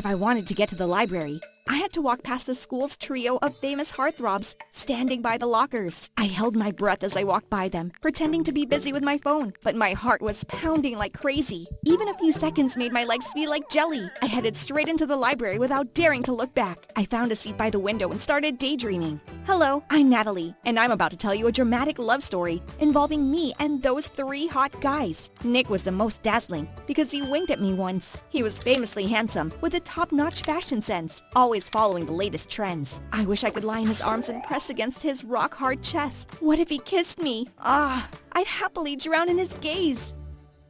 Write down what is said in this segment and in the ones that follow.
If I wanted to get to the library, I had to walk past the school's trio of famous heartthrobs standing by the lockers. I held my breath as I walked by them, pretending to be busy with my phone, but my heart was pounding like crazy. Even a few seconds made my legs feel like jelly. I headed straight into the library without daring to look back. I found a seat by the window and started daydreaming. Hello, I'm Natalie, and I'm about to tell you a dramatic love story involving me and those 3 hot guys. Nick was the most dazzling because he winked at me once. He was famously handsome with a top-notch fashion sense, always following the latest trends. I wish I could lie in his arms and press against his rock-hard chest. What if he kissed me? I'd happily drown in his gaze.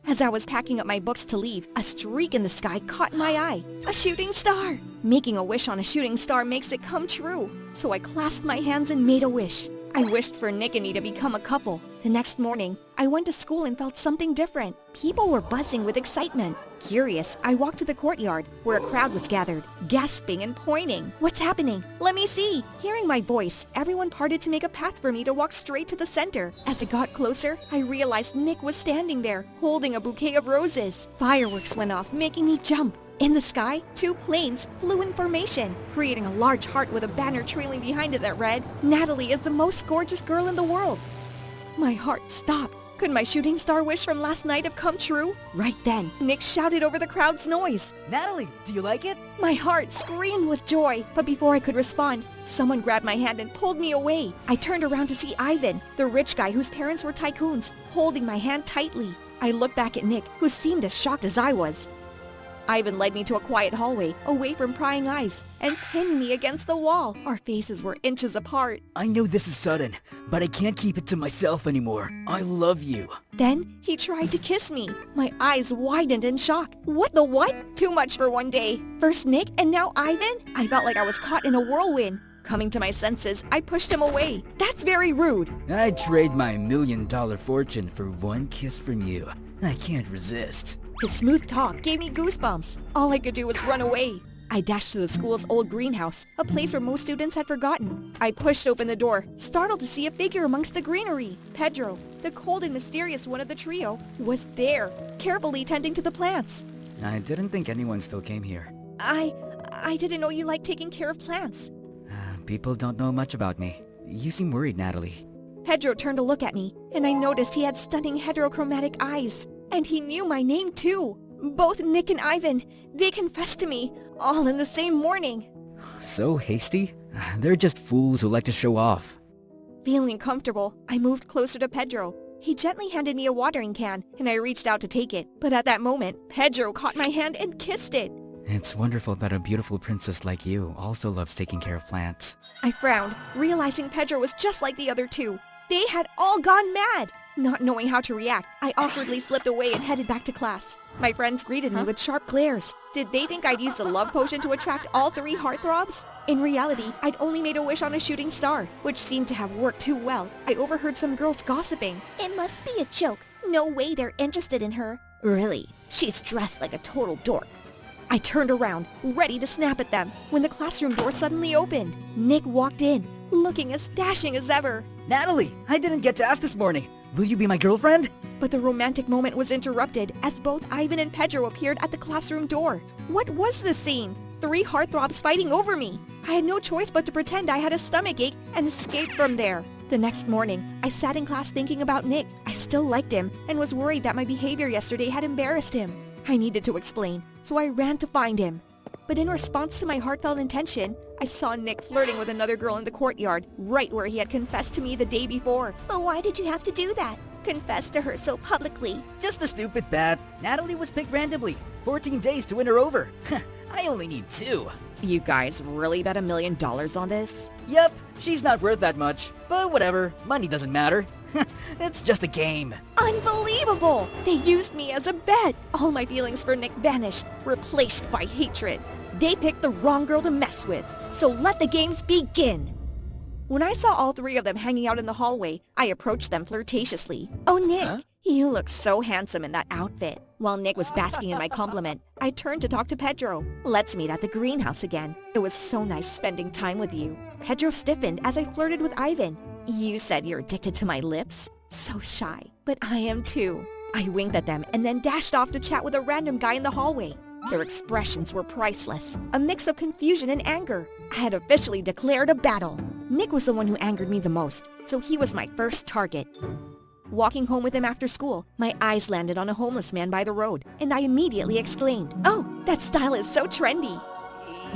As I was packing up my books to leave, a streak in the sky caught my eye. A shooting star! Making a wish on a shooting star makes it come true. So I clasped my hands and made a wish. I wished for Nick and me to become a couple. The next morning, I went to school and felt something different. People were buzzing with excitement. Curious, I walked to the courtyard, where a crowd was gathered, gasping and pointing. What's happening? Let me see! Hearing my voice, everyone parted to make a path for me to walk straight to the center. As I got closer, I realized Nick was standing there, holding a bouquet of roses. Fireworks went off, making me jump. In the sky, 2 planes flew in formation, creating a large heart with a banner trailing behind it that read, "Natalie is the most gorgeous girl in the world." My heart stopped. Could my shooting star wish from last night have come true? Right then, Nick shouted over the crowd's noise. Natalie, do you like it? My heart screamed with joy, but before I could respond, someone grabbed my hand and pulled me away. I turned around to see Ivan, the rich guy whose parents were tycoons, holding my hand tightly. I looked back at Nick, who seemed as shocked as I was. Ivan led me to a quiet hallway, away from prying eyes, and pinned me against the wall. Our faces were inches apart. I know this is sudden, but I can't keep it to myself anymore. I love you. Then, he tried to kiss me. My eyes widened in shock. What the what? Too much for one day. First Nick, and now Ivan? I felt like I was caught in a whirlwind. Coming to my senses, I pushed him away. That's very rude. I'd trade my $1 million fortune for one kiss from you. I can't resist. His smooth talk gave me goosebumps. All I could do was run away. I dashed to the school's old greenhouse, a place where most students had forgotten. I pushed open the door, startled to see a figure amongst the greenery. Pedro, the cold and mysterious one of the trio, was there, carefully tending to the plants. I didn't think anyone still came here. I didn't know you liked taking care of plants. People don't know much about me. You seem worried, Natalie. Pedro turned to look at me, and I noticed he had stunning heterochromatic eyes. And he knew my name too. Both Nick and Ivan, they confessed to me, all in the same morning. So hasty? They're just fools who like to show off. Feeling comfortable, I moved closer to Pedro. He gently handed me a watering can, and I reached out to take it. But at that moment, Pedro caught my hand and kissed it. It's wonderful that a beautiful princess like you also loves taking care of plants. I frowned, realizing Pedro was just like the other two. They had all gone mad. Not knowing how to react, I awkwardly slipped away and headed back to class. My friends greeted me with sharp glares. Did they think I'd used a love potion to attract all 3 heartthrobs? In reality, I'd only made a wish on a shooting star, which seemed to have worked too well. I overheard some girls gossiping. It must be a joke. No way they're interested in her. Really, she's dressed like a total dork. I turned around, ready to snap at them, when the classroom door suddenly opened. Nick walked in, looking as dashing as ever. Natalie, I didn't get to ask this morning. Will you be my girlfriend? But the romantic moment was interrupted as both Ivan and Pedro appeared at the classroom door. What was this scene? 3 heartthrobs fighting over me. I had no choice but to pretend I had a stomachache and escape from there. The next morning, I sat in class thinking about Nick. I still liked him and was worried that my behavior yesterday had embarrassed him. I needed to explain, so I ran to find him. But in response to my heartfelt intention, I saw Nick flirting with another girl in the courtyard, right where he had confessed to me the day before. But why did you have to do that? Confess to her so publicly. Just a stupid that. Natalie was picked randomly. 14 days to win her over. I only need 2. You guys really bet $1 million on this? Yep, she's not worth that much. But whatever, money doesn't matter. It's just a game. Unbelievable! They used me as a bet. All my feelings for Nick vanished, replaced by hatred. They picked the wrong girl to mess with, so let the games begin. When I saw all 3 of them hanging out in the hallway, I approached them flirtatiously. Oh, Nick, you look so handsome in that outfit. While Nick was basking in my compliment, I turned to talk to Pedro. Let's meet at the greenhouse again. It was so nice spending time with you. Pedro stiffened as I flirted with Ivan. You said you're addicted to my lips? So shy, but I am too. I winked at them and then dashed off to chat with a random guy in the hallway. Their expressions were priceless, a mix of confusion and anger. I had officially declared a battle. Nick was the one who angered me the most, so he was my first target. Walking home with him after school, my eyes landed on a homeless man by the road, and I immediately exclaimed, "Oh, that style is so trendy."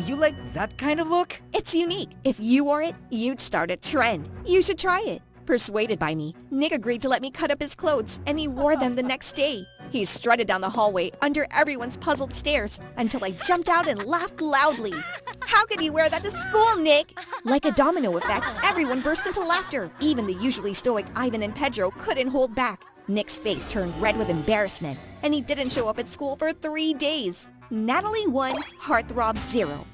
You like that kind of look? It's unique. If you wore it, you'd start a trend. You should try it. Persuaded by me, Nick agreed to let me cut up his clothes, and he wore them the next day. He strutted down the hallway under everyone's puzzled stares until I jumped out and laughed loudly. "How could you wear that to school, Nick?" Like a domino effect, everyone burst into laughter. Even the usually stoic Ivan and Pedro couldn't hold back. Nick's face turned red with embarrassment, and he didn't show up at school for 3 days. Natalie 1, Heartthrob 0.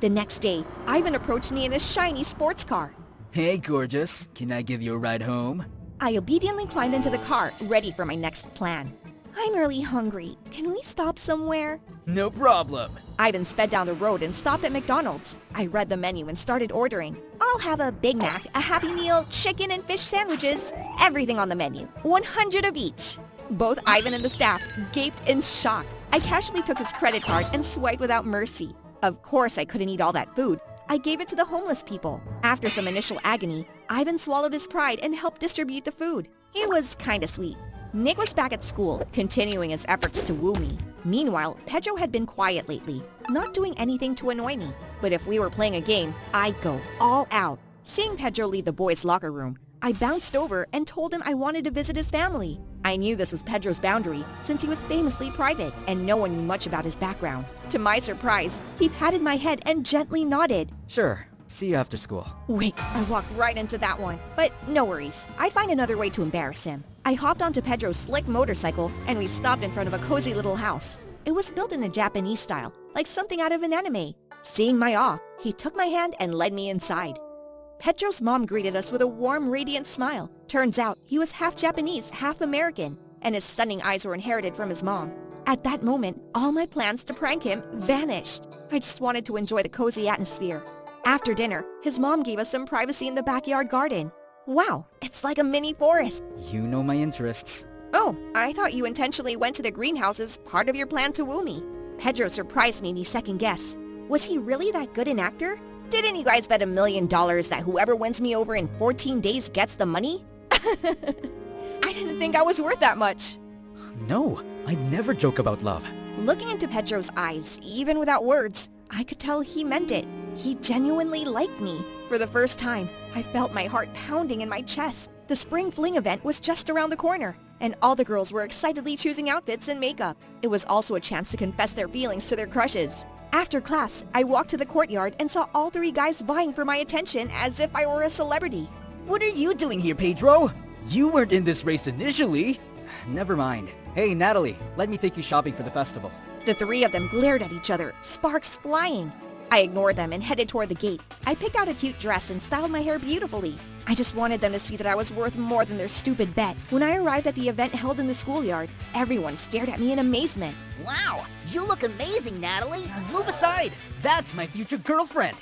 The next day, Ivan approached me in a shiny sports car. Hey, gorgeous. Can I give you a ride home? I obediently climbed into the car, ready for my next plan. "I'm really hungry. Can we stop somewhere?" No problem. Ivan sped down the road and stopped at McDonald's. I read the menu and started ordering. "I'll have a Big Mac, a Happy Meal, chicken and fish sandwiches. Everything on the menu. 100 of each." Both Ivan and the staff gaped in shock. I casually took his credit card and swiped without mercy. Of course I couldn't eat all that food. I gave it to the homeless people. After some initial agony, Ivan swallowed his pride and helped distribute the food. It was kinda sweet. Nick was back at school, continuing his efforts to woo me. Meanwhile, Pedro had been quiet lately, not doing anything to annoy me. But if we were playing a game, I'd go all out. Seeing Pedro leave the boys' locker room, I bounced over and told him I wanted to visit his family. I knew this was Pedro's boundary since he was famously private and no one knew much about his background. To my surprise, he patted my head and gently nodded. Sure. See you after school. Wait, I walked right into that one. But no worries, I'd find another way to embarrass him. I hopped onto Pedro's slick motorcycle and we stopped in front of a cozy little house. It was built in a Japanese style, like something out of an anime. Seeing my awe, he took my hand and led me inside. Pedro's mom greeted us with a warm, radiant smile. Turns out he was half Japanese, half American, and his stunning eyes were inherited from his mom. At that moment, all my plans to prank him vanished. I just wanted to enjoy the cozy atmosphere. After dinner, his mom gave us some privacy in the backyard garden. Wow, it's like a mini forest. You know my interests. Oh, I thought you intentionally went to the greenhouse as part of your plan to woo me. Pedro surprised me second guess. Was he really that good an actor? Didn't you guys bet $1 million that whoever wins me over in 14 days gets the money? I didn't think I was worth that much. No, I never joke about love. Looking into Pedro's eyes, even without words, I could tell he meant it. He genuinely liked me. For the first time, I felt my heart pounding in my chest. The spring fling event was just around the corner, and all the girls were excitedly choosing outfits and makeup. It was also a chance to confess their feelings to their crushes. After class, I walked to the courtyard and saw all 3 guys vying for my attention as if I were a celebrity. What are you doing here, Pedro? You weren't in this race initially. Never mind. Hey, Natalie, let me take you shopping for the festival. The 3 of them glared at each other, sparks flying. I ignored them and headed toward the gate. I picked out a cute dress and styled my hair beautifully. I just wanted them to see that I was worth more than their stupid bet. When I arrived at the event held in the schoolyard, everyone stared at me in amazement. Wow, you look amazing, Natalie. Move aside. That's my future girlfriend.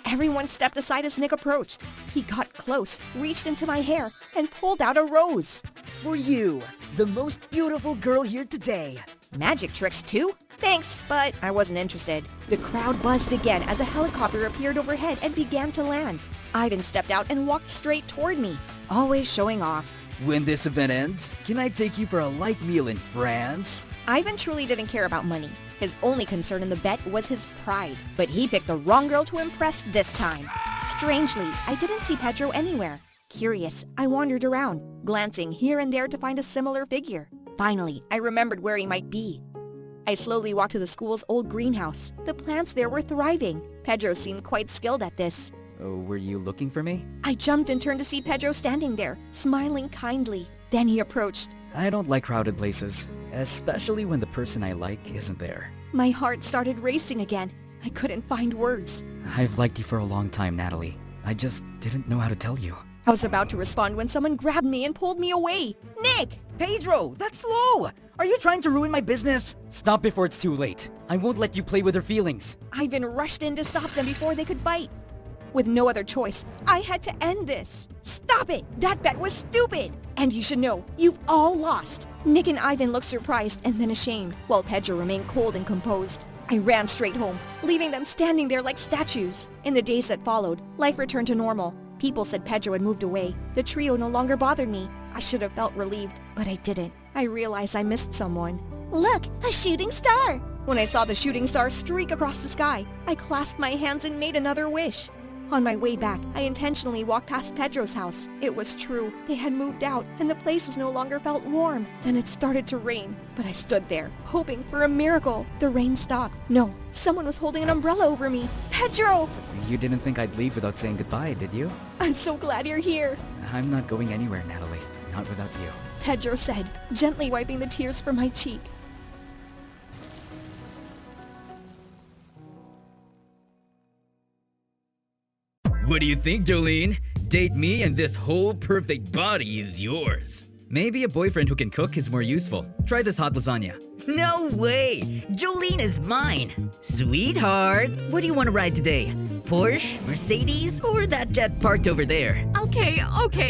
Everyone stepped aside as Nick approached. He got close, reached into my hair, and pulled out a rose. For you, the most beautiful girl here today. Magic tricks too? Thanks, but I wasn't interested. The crowd buzzed again as a helicopter appeared overhead and began to land. Ivan stepped out and walked straight toward me, always showing off. When this event ends, can I take you for a light meal in France? Ivan truly didn't care about money. His only concern in the bet was his pride. But he picked the wrong girl to impress this time. Strangely, I didn't see Pedro anywhere. Curious, I wandered around, glancing here and there to find a similar figure. Finally, I remembered where he might be. I slowly walked to the school's old greenhouse. The plants there were thriving. Pedro seemed quite skilled at this. Oh, were you looking for me? I jumped and turned to see Pedro standing there, smiling kindly. Then he approached. I don't like crowded places, especially when the person I like isn't there. My heart started racing again. I couldn't find words. I've liked you for a long time, Natalie. I just didn't know how to tell you. I was about to respond when someone grabbed me and pulled me away. Nick! Pedro, that's slow! Are you trying to ruin my business? Stop before it's too late. I won't let you play with her feelings. Ivan rushed in to stop them before they could fight. With no other choice, I had to end this. Stop it! That bet was stupid! And you should know, you've all lost. Nick and Ivan looked surprised and then ashamed, while Pedro remained cold and composed. I ran straight home, leaving them standing there like statues. In the days that followed, life returned to normal. People said Pedro had moved away. The trio no longer bothered me. I should have felt relieved, but I didn't. I realized I missed someone. Look, a shooting star! When I saw the shooting star streak across the sky, I clasped my hands and made another wish. On my way back, I intentionally walked past Pedro's house. It was true. They had moved out, and the place was no longer felt warm. Then it started to rain, but I stood there, hoping for a miracle. The rain stopped. No, someone was holding an umbrella over me. Pedro! You didn't think I'd leave without saying goodbye, did you? I'm so glad you're here, I'm not going anywhere, Natalie. Not without you. Pedro said, gently wiping the tears from my cheek. What do you think, Jolene? Date me and this whole perfect body is yours. Maybe a boyfriend who can cook is more useful. Try this hot lasagna. No way! Jolene is mine! Sweetheart, what do you want to ride today? Porsche, Mercedes, or that jet parked over there? Okay,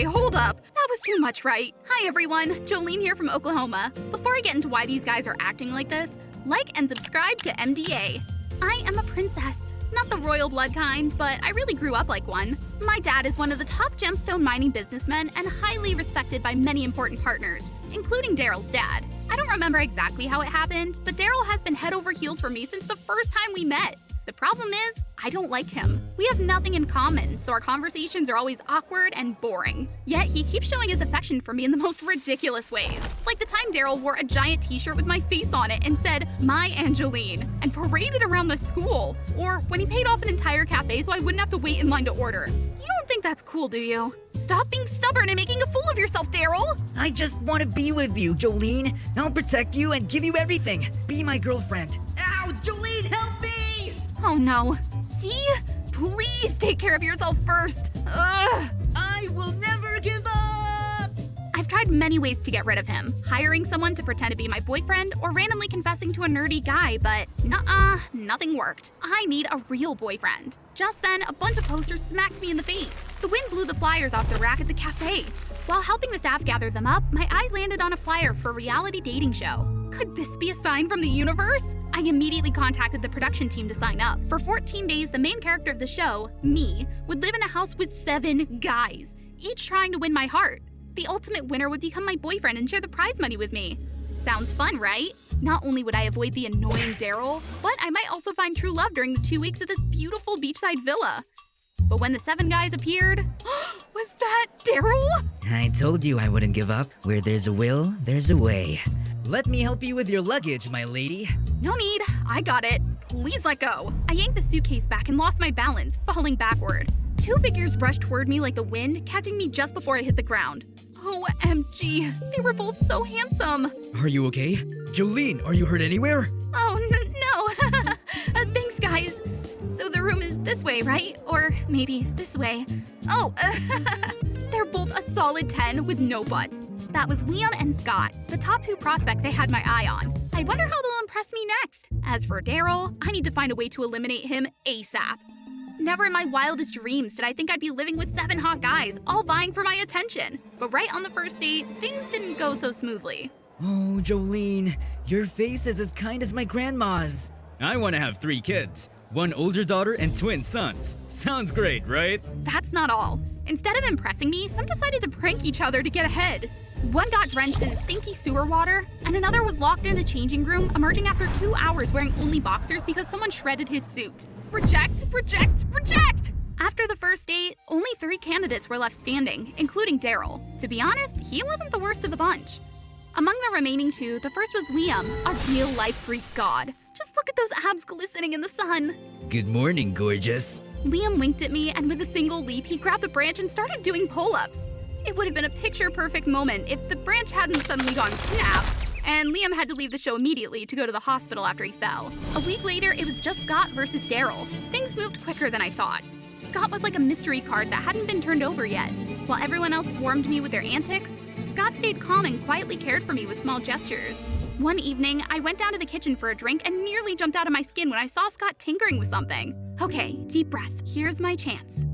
hold up. That was too much, right? Hi everyone, Jolene here from Oklahoma. Before I get into why these guys are acting like this, like and subscribe to MDA. I am a princess. Not the royal blood kind, but I really grew up like one. My dad is one of the top gemstone mining businessmen and highly respected by many important partners, including Daryl's dad. I don't remember exactly how it happened, but Daryl has been head over heels for me since the first time we met. The problem is, I don't like him. We have nothing in common, so our conversations are always awkward and boring. Yet he keeps showing his affection for me in the most ridiculous ways. Like the time Daryl wore a giant t-shirt with my face on it and said, "My Angeline," and paraded around the school. Or when he paid off an entire cafe so I wouldn't have to wait in line to order. You don't think that's cool, do you? Stop being stubborn and making a fool of yourself, Daryl! I just want to be with you, Jolene. I'll protect you and give you everything. Be my girlfriend. Ow, Jolene, help me! Oh no. See? Please take care of yourself first. Ugh. I will never give up! I've tried many ways to get rid of him. Hiring someone to pretend to be my boyfriend or randomly confessing to a nerdy guy, but nuh-uh, nothing worked. I need a real boyfriend. Just then, a bunch of posters smacked me in the face. The wind blew the flyers off the rack at the cafe. While helping the staff gather them up, my eyes landed on a flyer for a reality dating show. Could this be a sign from the universe? I immediately contacted the production team to sign up. For 14 days, the main character of the show, me, would live in a house with 7 guys, each trying to win my heart. The ultimate winner would become my boyfriend and share the prize money with me. Sounds fun, right? Not only would I avoid the annoying Daryl, but I might also find true love during the 2 weeks at this beautiful beachside villa. But when the 7 guys appeared, was that Daryl? I told you I wouldn't give up. Where there's a will, there's a way. Let me help you with your luggage, my lady. No need, I got it. Please let go. I yanked the suitcase back and lost my balance, falling backward. 2 figures brushed toward me like the wind, catching me just before I hit the ground. OMG, they were both so handsome. Are you okay? Jolene, are you hurt anywhere? Oh, no. Thanks, guys. So the room is this way, right? Or maybe this way. Oh, they're both a solid 10 with no butts. That was Liam and Scott, the top 2 prospects I had my eye on. I wonder how they'll impress me next. As for Daryl, I need to find a way to eliminate him ASAP. Never in my wildest dreams did I think I'd be living with 7 hot guys, all vying for my attention. But right on the first date, things didn't go so smoothly. Oh, Jolene, your face is as kind as my grandma's. I want to have 3 kids. 1 older daughter and twin sons. Sounds great, right? That's not all. Instead of impressing me, some decided to prank each other to get ahead. One got drenched in stinky sewer water, and another was locked in a changing room, emerging after 2 hours wearing only boxers because someone shredded his suit. Reject, reject, reject! After the first date, only 3 candidates were left standing, including Daryl. To be honest, he wasn't the worst of the bunch. Among the remaining 2, the first was Liam, a real-life Greek god. Just look at those abs glistening in the sun. Good morning, gorgeous. Liam winked at me, and with a single leap, he grabbed the branch and started doing pull-ups. It would have been a picture-perfect moment if the branch hadn't suddenly gone snap, and Liam had to leave the show immediately to go to the hospital after he fell. A week later, it was just Scott versus Daryl. Things moved quicker than I thought. Scott was like a mystery card that hadn't been turned over yet. While everyone else swarmed me with their antics, Scott stayed calm and quietly cared for me with small gestures. One evening, I went down to the kitchen for a drink and nearly jumped out of my skin when I saw Scott tinkering with something. Okay, deep breath. Here's my chance.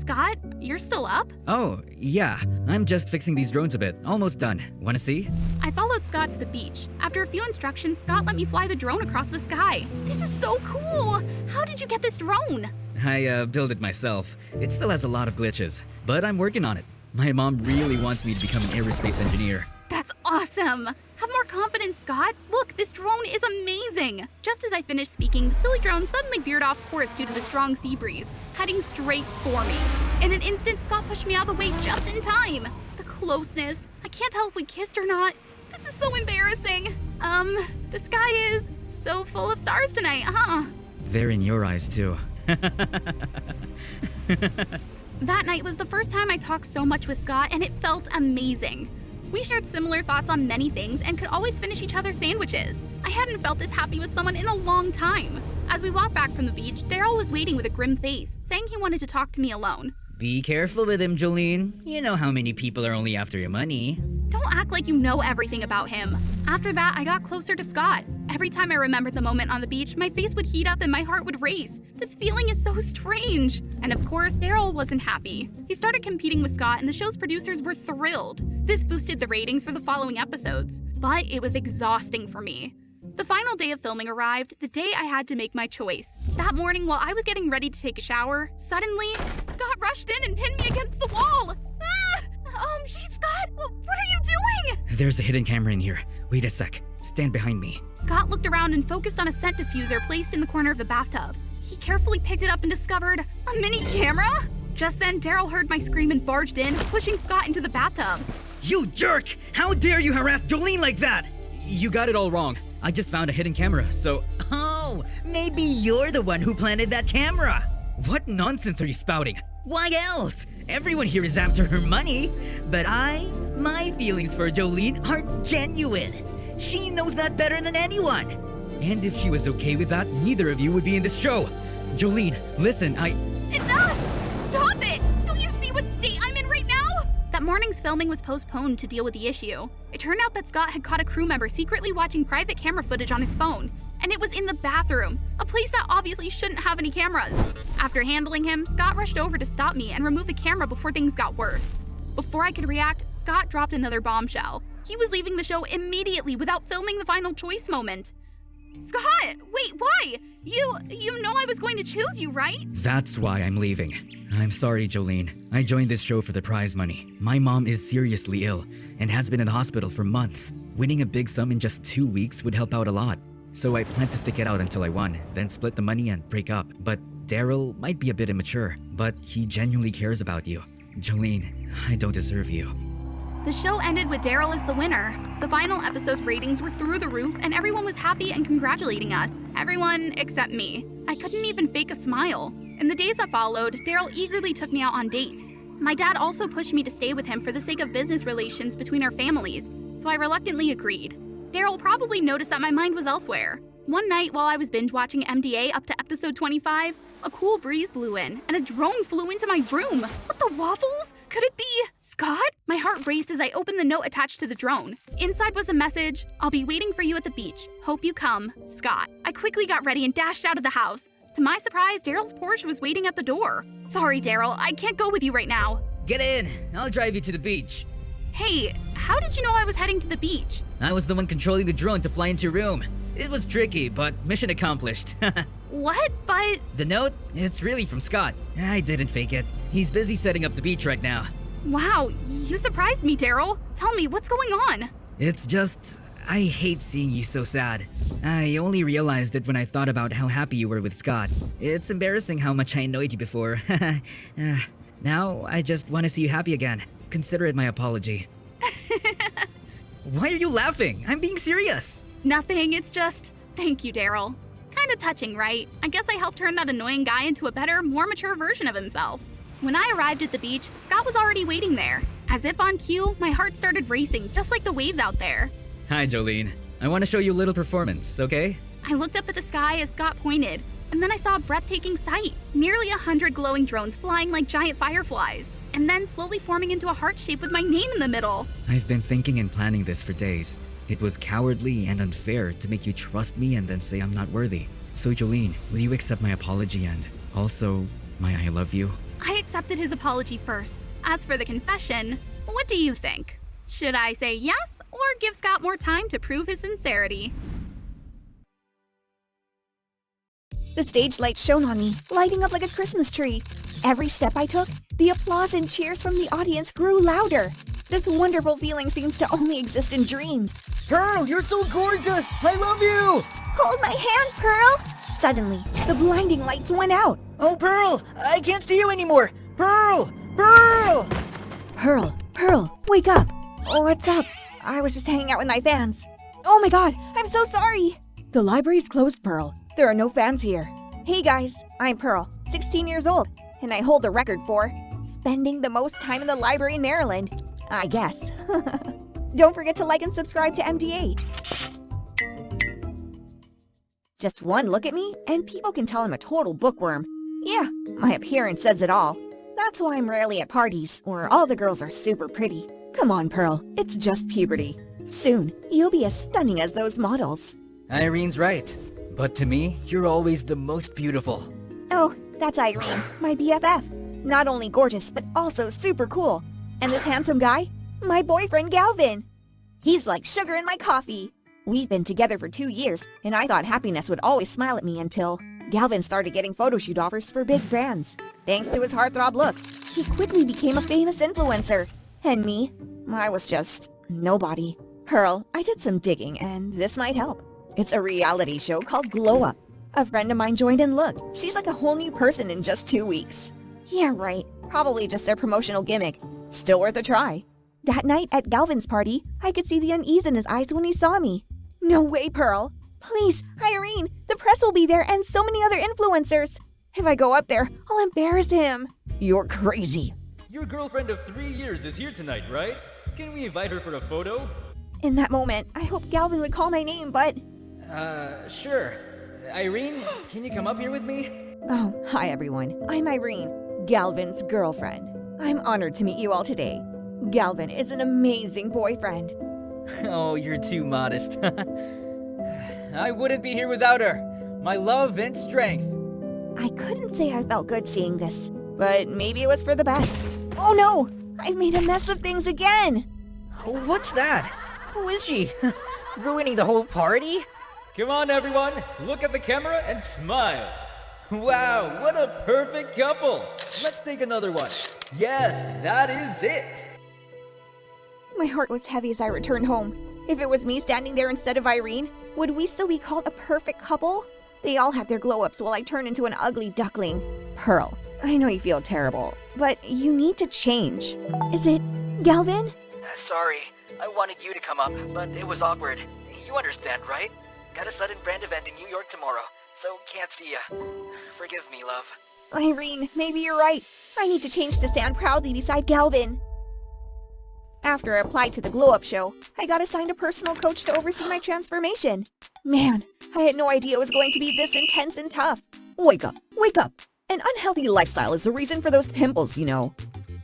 Scott, you're still up? Oh, yeah. I'm just fixing these drones a bit. Almost done. Wanna see? I followed Scott to the beach. After a few instructions, Scott let me fly the drone across the sky. This is so cool! How did you get this drone? I built it myself. It still has a lot of glitches, but I'm working on it. My mom really wants me to become an aerospace engineer. That's awesome! Have more confidence, Scott. Look, this drone is amazing! Just as I finished speaking, the silly drone suddenly veered off course due to the strong sea breeze, heading straight for me. In an instant, Scott pushed me out of the way just in time. The closeness. I can't tell if we kissed or not. This is so embarrassing. The sky is so full of stars tonight, huh? They're in your eyes, too. That night was the first time I talked so much with Scott, and it felt amazing. We shared similar thoughts on many things and could always finish each other's sandwiches. I hadn't felt this happy with someone in a long time. As we walked back from the beach, Daryl was waiting with a grim face, saying he wanted to talk to me alone. Be careful with him, Jolene. You know how many people are only after your money. Don't act like you know everything about him. After that, I got closer to Scott. Every time I remembered the moment on the beach, my face would heat up and my heart would race. This feeling is so strange. And of course, Daryl wasn't happy. He started competing with Scott, and the show's producers were thrilled. This boosted the ratings for the following episodes, but it was exhausting for me. The final day of filming arrived, the day I had to make my choice. That morning, while I was getting ready to take a shower, suddenly, Scott rushed in and pinned me against the wall. Ah! Geez, Scott, what are you doing? There's a hidden camera in here. Wait a sec. Stand behind me. Scott looked around and focused on a scent diffuser placed in the corner of the bathtub. He carefully picked it up and discovered a mini camera? Just then, Daryl heard my scream and barged in, pushing Scott into the bathtub. You jerk! How dare you harass Jolene like that? You got it all wrong. I just found a hidden camera, so... Oh, maybe you're the one who planted that camera. What nonsense are you spouting? Why else? Everyone here is after her money. But my feelings for Jolene are genuine. She knows that better than anyone. And if she was okay with that, neither of you would be in this show. Jolene, listen, Enough! Stop it! Don't you see what state I'm in right now? That morning's filming was postponed to deal with the issue. It turned out that Scott had caught a crew member secretly watching private camera footage on his phone. And it was in the bathroom, a place that obviously shouldn't have any cameras. After handling him, Scott rushed over to stop me and remove the camera before things got worse. Before I could react, Scott dropped another bombshell. He was leaving the show immediately without filming the final choice moment. Scott, wait, why? You know I was going to choose you, right? That's why I'm leaving. I'm sorry, Jolene. I joined this show for the prize money. My mom is seriously ill and has been in the hospital for months. Winning a big sum in just 2 weeks would help out a lot. So I planned to stick it out until I won, then split the money and break up. But Daryl might be a bit immature, but he genuinely cares about you. Jolene, I don't deserve you. The show ended with Daryl as the winner. The final episode's ratings were through the roof and everyone was happy and congratulating us. Everyone except me. I couldn't even fake a smile. In the days that followed, Daryl eagerly took me out on dates. My dad also pushed me to stay with him for the sake of business relations between our families, so I reluctantly agreed. Daryl probably noticed that my mind was elsewhere. One night while I was binge watching MDA up to episode 25, a cool breeze blew in and a drone flew into my room. What the waffles? Could it be Scott? My heart raced as I opened the note attached to the drone. Inside was a message, "I'll be waiting for you at the beach. Hope you come, Scott." I quickly got ready and dashed out of the house. To my surprise, Daryl's Porsche was waiting at the door. Sorry, Daryl, I can't go with you right now. Get in. I'll drive you to the beach. Hey, how did you know I was heading to the beach? I was the one controlling the drone to fly into your room. It was tricky, but mission accomplished. What? But... The note? It's really from Scott. I didn't fake it. He's busy setting up the beach right now. Wow, you surprised me, Daryl. Tell me, what's going on? It's just... I hate seeing you so sad. I only realized it when I thought about how happy you were with Scott. It's embarrassing how much I annoyed you before. Now, I just want to see you happy again. Consider it my apology. Why are you laughing? I'm being serious. Nothing, it's just... Thank you, Daryl. Kinda touching, right? I guess I helped turn that annoying guy into a better, more mature version of himself. When I arrived at the beach, Scott was already waiting there. As if on cue, my heart started racing, just like the waves out there. Hi, Jolene. I want to show you a little performance, okay? I looked up at the sky as Scott pointed, and then I saw a breathtaking sight. Nearly 100 glowing drones flying like giant fireflies, and then slowly forming into a heart shape with my name in the middle. I've been thinking and planning this for days. It was cowardly and unfair to make you trust me and then say I'm not worthy. So Jolene, will you accept my apology and also my I love you? I accepted his apology first. As for the confession, what do you think? Should I say yes or give Scott more time to prove his sincerity? The stage lights shone on me, lighting up like a Christmas tree. Every step I took, the applause and cheers from the audience grew louder. This wonderful feeling seems to only exist in dreams. Pearl, you're so gorgeous! I love you! Hold my hand, Pearl! Suddenly, the blinding lights went out. Oh, Pearl! I can't see you anymore! Pearl! Pearl! Pearl, wake up! Oh, what's up? I was just hanging out with my fans. Oh my god, I'm so sorry! The library's closed, Pearl. There are no fans here. Hey guys, I'm Pearl, 16 years old, and I hold the record for spending the most time in the library in Maryland. I guess. Don't forget to like and subscribe to MDA. Just one look at me, and people can tell I'm a total bookworm. Yeah, my appearance says it all. That's why I'm rarely at parties, where all the girls are super pretty. Come on, Pearl, it's just puberty. Soon, you'll be as stunning as those models. Irene's right. But to me, you're always the most beautiful. Oh, that's Irene, my BFF. Not only gorgeous, but also super cool. And this handsome guy? My boyfriend, Galvin. He's like sugar in my coffee. We've been together for 2 years, and I thought happiness would always smile at me until Galvin started getting photo shoot offers for big brands. Thanks to his heartthrob looks, he quickly became a famous influencer. And me? I was just nobody. Pearl, I did some digging, and this might help. It's a reality show called Glow Up. A friend of mine joined and look, she's like a whole new person in just 2 weeks. Yeah, right. Probably just their promotional gimmick. Still worth a try. That night at Galvin's party, I could see the unease in his eyes when he saw me. No way, Pearl. Please, Irene, the press will be there and so many other influencers. If I go up there, I'll embarrass him. You're crazy. Your girlfriend of 3 years is here tonight, right? Can we invite her for a photo? In that moment, I hoped Galvin would call my name, but... Sure. Irene, can you come up here with me? Oh, hi everyone. I'm Irene, Galvin's girlfriend. I'm honored to meet you all today. Galvin is an amazing boyfriend. Oh, you're too modest. I wouldn't be here without her. My love and strength. I couldn't say I felt good seeing this, but maybe it was for the best. Oh no! I've made a mess of things again! What's that? Who is she? Ruining the whole party? Come on, everyone. Look at the camera and smile. Wow, what a perfect couple. Let's take another one. Yes, that is it. My heart was heavy as I returned home. If it was me standing there instead of Irene, would we still be called a perfect couple? They all have their glow-ups while I turn into an ugly duckling. Pearl, I know you feel terrible, but you need to change. Is it Galvin? Sorry, I wanted you to come up, but it was awkward. You understand, right? Got a sudden brand event in New York tomorrow, so can't see ya. Forgive me, love. Irene, maybe you're right. I need to change to stand proudly beside Galvin. After I applied to the Glow Up show, I got assigned a personal coach to oversee my transformation. Man, I had no idea it was going to be this intense and tough. Wake up, wake up. An unhealthy lifestyle is the reason for those pimples, you know.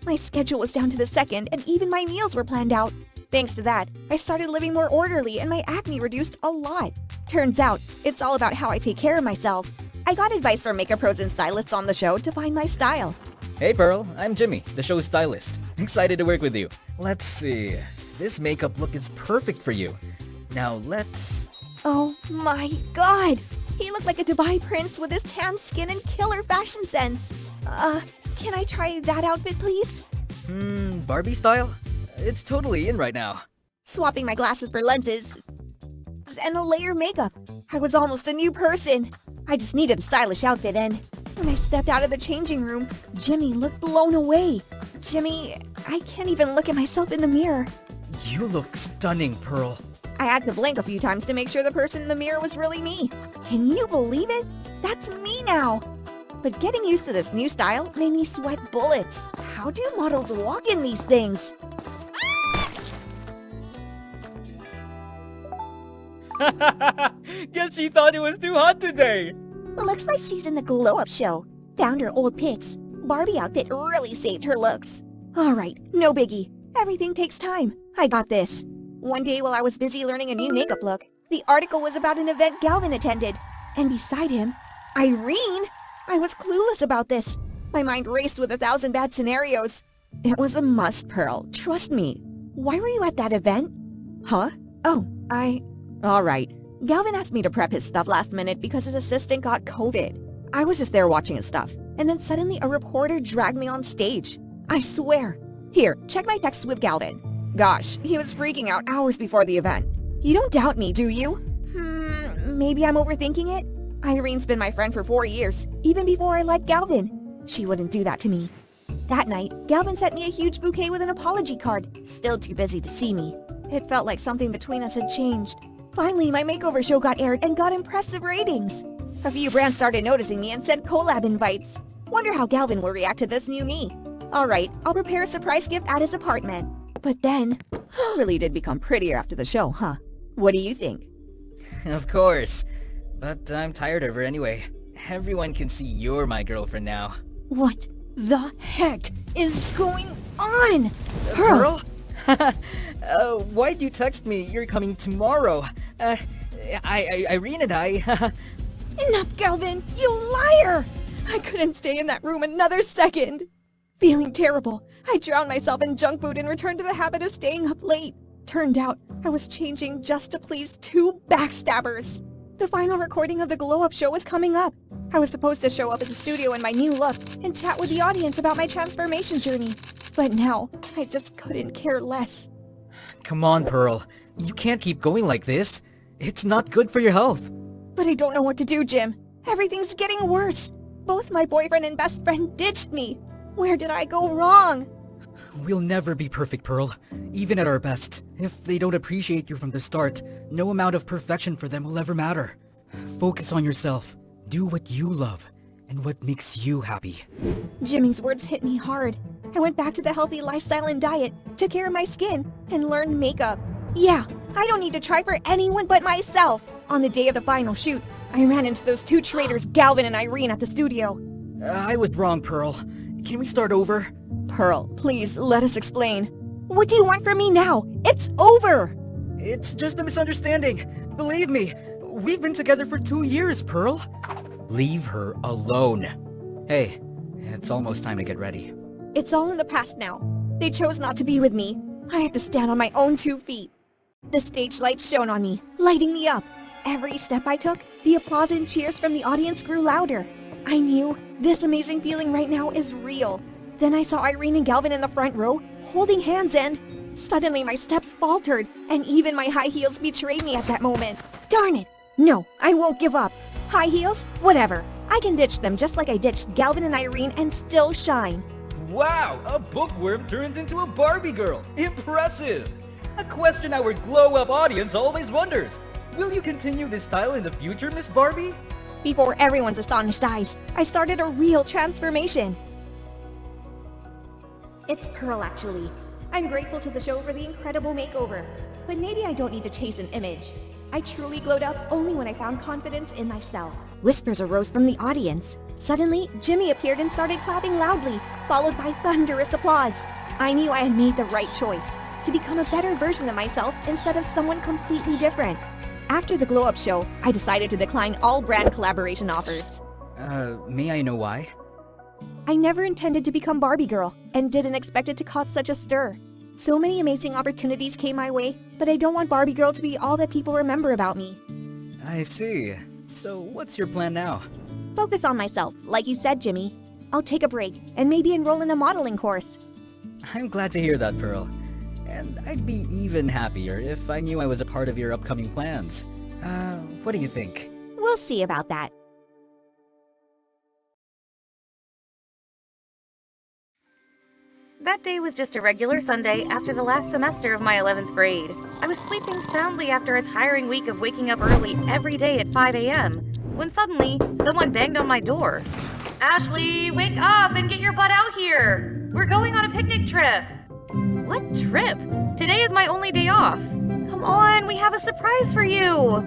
My schedule was down to the second, and even my meals were planned out. Thanks to that, I started living more orderly and my acne reduced a lot. Turns out, it's all about how I take care of myself. I got advice from makeup pros and stylists on the show to find my style. Hey Pearl, I'm Jimmy, the show's stylist. Excited to work with you. Let's see. This makeup look is perfect for you. Now let's... Oh my god! He looked like a Dubai prince with his tan skin and killer fashion sense. Can I try that outfit, please? Barbie style? It's totally in right now. Swapping my glasses for lenses and a layer of makeup. I was almost a new person. I just needed a stylish outfit, and when I stepped out of the changing room, Jimmy looked blown away. Jimmy, I can't even look at myself in the mirror. You look stunning, Pearl. I had to blink a few times to make sure the person in the mirror was really me. Can you believe it? That's me now. But getting used to this new style made me sweat bullets. How do models walk in these things? Guess she thought it was too hot today. Looks like she's in the Glow Up show. Found her old pics. Barbie outfit really saved her looks. Alright, no biggie. Everything takes time. I got this. One day while I was busy learning a new makeup look, the article was about an event Galvin attended. And beside him, Irene! I was clueless about this. My mind raced with 1,000 bad scenarios. It was a must, Pearl. Trust me. Why were you at that event? Huh? Oh, Alright. Galvin asked me to prep his stuff last minute because his assistant got COVID. I was just there watching his stuff, and then suddenly a reporter dragged me on stage. I swear. Here, check my texts with Galvin. Gosh, he was freaking out hours before the event. You don't doubt me, do you? Maybe I'm overthinking it? Irene's been my friend for 4 years, even before I liked Galvin. She wouldn't do that to me. That night, Galvin sent me a huge bouquet with an apology card, still too busy to see me. It felt like something between us had changed. Finally, my makeover show got aired and got impressive ratings. A few brands started noticing me and sent collab invites. Wonder how Galvin will react to this new me. Alright, I'll prepare a surprise gift at his apartment. But then, really did become prettier after the show, huh? What do you think? Of course. But I'm tired of her anyway. Everyone can see you're my girlfriend now. What the heck is going on? Pearl? Why'd you text me you're coming tomorrow? Irene and I... Enough, Galvin! You liar! I couldn't stay in that room another second. Feeling terrible, I drowned myself in junk food and returned to the habit of staying up late. Turned out, I was changing just to please 2 backstabbers. The final recording of the Glow Up show was coming up. I was supposed to show up at the studio in my new look and chat with the audience about my transformation journey. But now, I just couldn't care less. Come on, Pearl. You can't keep going like this. It's not good for your health. But I don't know what to do, Jim. Everything's getting worse. Both my boyfriend and best friend ditched me. Where did I go wrong? We'll never be perfect, Pearl. Even at our best. If they don't appreciate you from the start, no amount of perfection for them will ever matter. Focus on yourself. Do what you love, and what makes you happy. Jimmy's words hit me hard. I went back to the healthy lifestyle and diet, took care of my skin, and learned makeup. Yeah, I don't need to try for anyone but myself. On the day of the final shoot, I ran into those 2 traitors, Galvin and Irene, at the studio. I was wrong, Pearl. Can we start over? Pearl, please, let us explain. What do you want from me now? It's over! It's just a misunderstanding. Believe me, we've been together for 2 years, Pearl. Leave her alone. Hey, it's almost time to get ready. It's all in the past now. They chose not to be with me. I have to stand on my own 2 feet. The stage lights shone on me, lighting me up. Every step I took, the applause and cheers from the audience grew louder. I knew this amazing feeling right now is real. Then I saw Irene and Galvin in the front row, holding hands, and suddenly my steps faltered, and even my high heels betrayed me at that moment. Darn it! No, I won't give up. High heels? Whatever. I can ditch them just like I ditched Galvin and Irene and still shine. Wow, a bookworm turned into a Barbie girl. Impressive! A question our glow-up audience always wonders. Will you continue this style in the future, Miss Barbie? Before everyone's astonished eyes, I started a real transformation. It's Pearl, actually. I'm grateful to the show for the incredible makeover, but maybe I don't need to chase an image. I truly glowed up only when I found confidence in myself. Whispers arose from the audience. Suddenly, Jimmy appeared and started clapping loudly, followed by thunderous applause. I knew I had made the right choice, to become a better version of myself instead of someone completely different. After the Glow Up show, I decided to decline all brand collaboration offers. May I know why? I never intended to become Barbie Girl, and didn't expect it to cause such a stir. So many amazing opportunities came my way, but I don't want Barbie Girl to be all that people remember about me. I see. So what's your plan now? Focus on myself, like you said, Jimmy. I'll take a break, and maybe enroll in a modeling course. I'm glad to hear that, Pearl. And I'd be even happier if I knew I was a part of your upcoming plans. What do you think? We'll see about that. That day was just a regular Sunday after the last semester of my 11th grade. I was sleeping soundly after a tiring week of waking up early every day at 5 a.m. when suddenly, someone banged on my door. "Ashley, wake up and get your butt out here! We're going on a picnic trip!" "What trip? Today is my only day off. Come on, we have a surprise for you!"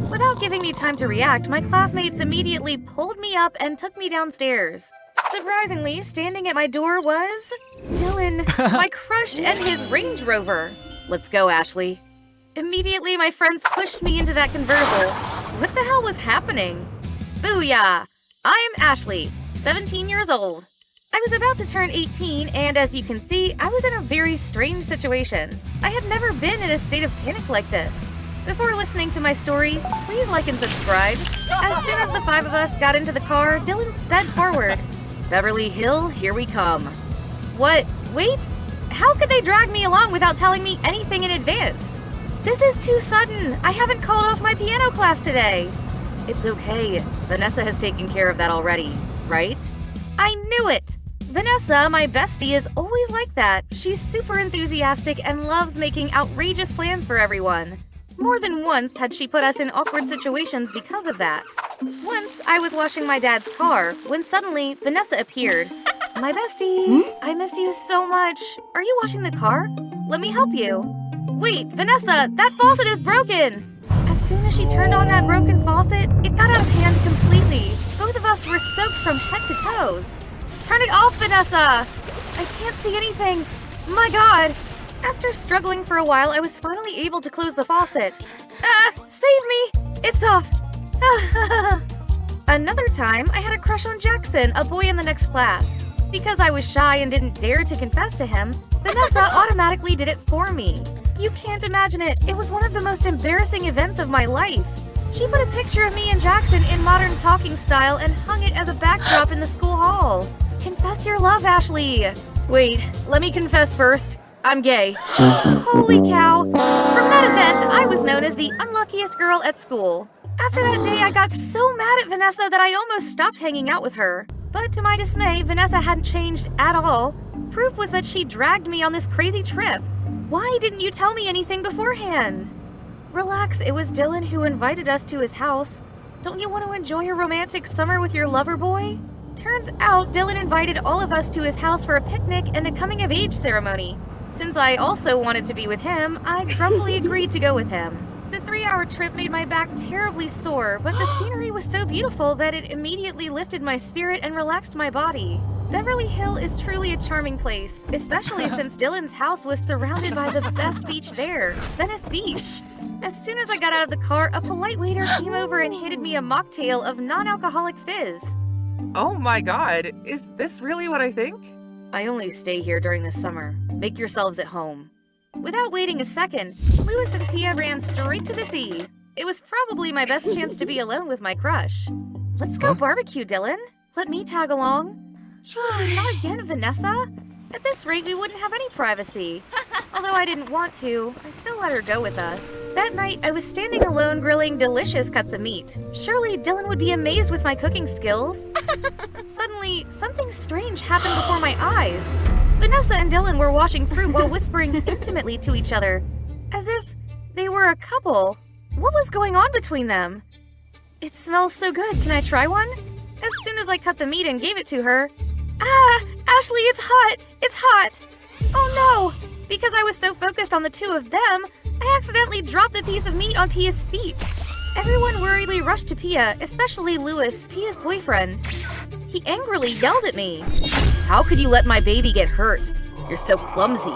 Without giving me time to react, my classmates immediately pulled me up and took me downstairs. Surprisingly, standing at my door was Dylan, my crush, and his Range Rover. "Let's go, Ashley." Immediately, my friends pushed me into that convertible. What the hell was happening? Booyah! I'm Ashley, 17 years old. I was about to turn 18, and as you can see, I was in a very strange situation. I had never been in a state of panic like this. Before listening to my story, please like and subscribe. As soon as the 5 of us got into the car, Dylan sped forward. Beverly Hill, here we come. What? Wait? How could they drag me along without telling me anything in advance? This is too sudden. I haven't called off my piano class today. It's okay. Vanessa has taken care of that already, right? I knew it! Vanessa, my bestie, is always like that. She's super enthusiastic and loves making outrageous plans for everyone. More than once had she put us in awkward situations because of that. Once, I was washing my dad's car when suddenly Vanessa appeared. My bestie, I miss you so much. Are you washing the car? Let me help you. Wait, Vanessa, that faucet is broken! As soon as she turned on that broken faucet, it got out of hand completely. Both of us were soaked from head to toes. Turn it off, Vanessa! I can't see anything. My God! After struggling for a while, I was finally able to close the faucet. Save me! It's off! Another time, I had a crush on Jackson, a boy in the next class. Because I was shy and didn't dare to confess to him, Vanessa automatically did it for me. You can't imagine it. It was one of the most embarrassing events of my life. She put a picture of me and Jackson in modern talking style and hung it as a backdrop in the school hall. Confess your love, Ashley. Wait, let me confess first. I'm gay. Holy cow. From that event, I was known as the unluckiest girl at school. After that day, I got so mad at Vanessa that I almost stopped hanging out with her. But to my dismay, Vanessa hadn't changed at all. Proof was that she dragged me on this crazy trip. Why didn't you tell me anything beforehand? Relax, it was Dylan who invited us to his house. Don't you want to enjoy a romantic summer with your lover boy? Turns out, Dylan invited all of us to his house for a picnic and a coming-of-age ceremony. Since I also wanted to be with him, I grumpily agreed to go with him. The 3-hour trip made my back terribly sore, but the scenery was so beautiful that it immediately lifted my spirit and relaxed my body. Beverly Hill is truly a charming place, especially since Dylan's house was surrounded by the best beach there, Venice Beach. As soon as I got out of the car, a polite waiter came over and handed me a mocktail of non-alcoholic fizz. Oh my God, is this really what I think? I only stay here during the summer. Make yourselves at home. Without waiting a second, Lewis and Pia ran straight to the sea. It was probably my best chance to be alone with my crush. Let's go barbecue, Dylan. Let me tag along. Not again, Vanessa. At this rate, we wouldn't have any privacy. Although I didn't want to, I still let her go with us. That night, I was standing alone grilling delicious cuts of meat. Surely Dylan would be amazed with my cooking skills. Suddenly, something strange happened before my eyes. Vanessa and Dylan were washing fruit while whispering intimately to each other, as if they were a couple. What was going on between them? It smells so good. Can I try one? As soon as I cut the meat and gave it to her, Ashley, it's hot! It's hot! Oh no! Because I was so focused on the two of them, I accidentally dropped the piece of meat on Pia's feet. Everyone worriedly rushed to Pia, especially Lewis, Pia's boyfriend. He angrily yelled at me. How could you let my baby get hurt? You're so clumsy.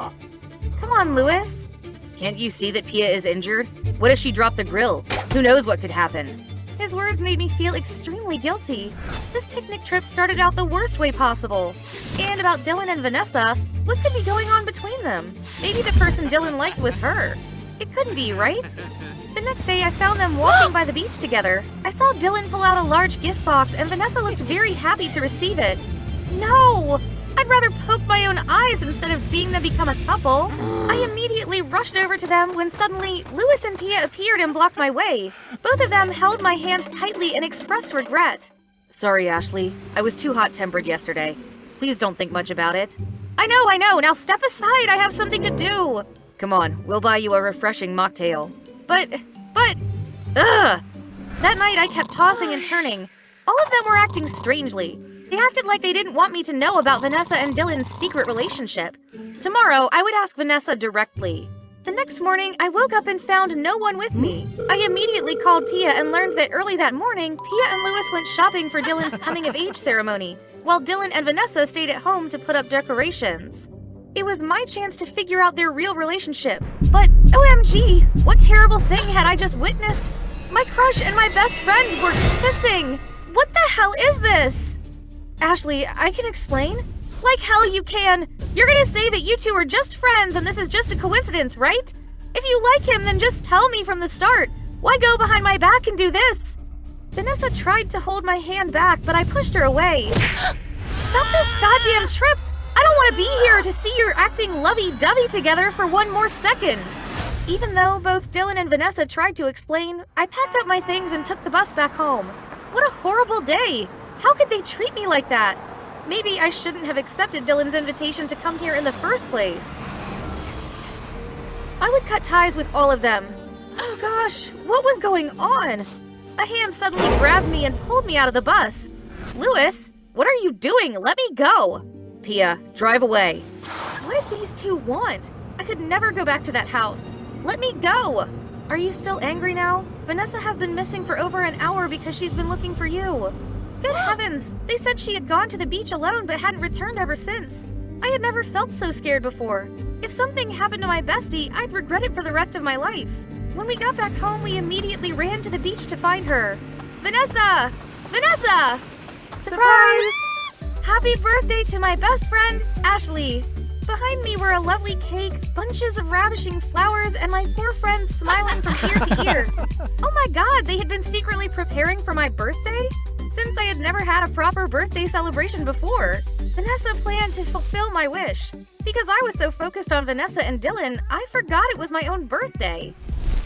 Come on, Lewis. Can't you see that Pia is injured? What if she dropped the grill? Who knows what could happen? His words made me feel extremely guilty. This picnic trip started out the worst way possible. And about Dylan and Vanessa, what could be going on between them? Maybe the person Dylan liked was her. It couldn't be, right? The next day, I found them walking by the beach together. I saw Dylan pull out a large gift box, and Vanessa looked very happy to receive it. No! I'd rather poke my own eyes instead of seeing them become a couple. I immediately rushed over to them when suddenly Lewis and Pia appeared and blocked my way. Both of them held my hands tightly and expressed regret. Sorry, Ashley. I was too hot-tempered yesterday. Please don't think much about it. I know. Now step aside. I have something to do. Come on, we'll buy you a refreshing mocktail. But, ugh! That night I kept tossing and turning. All of them were acting strangely. They acted like they didn't want me to know about Vanessa and Dylan's secret relationship. Tomorrow, I would ask Vanessa directly. The next morning, I woke up and found no one with me. I immediately called Pia and learned that early that morning, Pia and Lewis went shopping for Dylan's coming-of-age ceremony, while Dylan and Vanessa stayed at home to put up decorations. It was my chance to figure out their real relationship. But, OMG, what terrible thing had I just witnessed? My crush and my best friend were kissing! What the hell is this? Ashley, I can explain. Like hell you can. You're gonna say that you two are just friends and this is just a coincidence, right? If you like him, then just tell me from the start. Why go behind my back and do this? Vanessa tried to hold my hand back, but I pushed her away. Stop this goddamn trip! I don't want to be here to see you acting lovey-dovey together for one more second. Even though both Dylan and Vanessa tried to explain, I packed up my things and took the bus back home. What a horrible day! How could they treat me like that? Maybe I shouldn't have accepted Dylan's invitation to come here in the first place. I would cut ties with all of them. Oh gosh, what was going on? A hand suddenly grabbed me and pulled me out of the bus. Louis, what are you doing? Let me go. Pia, drive away. What did these two want? I could never go back to that house. Let me go. Are you still angry now? Vanessa has been missing for over an hour because she's been looking for you. Good heavens, they said she had gone to the beach alone but hadn't returned ever since. I had never felt so scared before. If something happened to my bestie, I'd regret it for the rest of my life. When we got back home, we immediately ran to the beach to find her. Vanessa! Vanessa! Surprise! Happy birthday to my best friend, Ashley. Behind me were a lovely cake, bunches of ravishing flowers, and my 4 friends smiling from ear to ear. Oh my god, they had been secretly preparing for my birthday? Since I had never had a proper birthday celebration before, Vanessa planned to fulfill my wish. Because I was so focused on Vanessa and Dylan, I forgot it was my own birthday.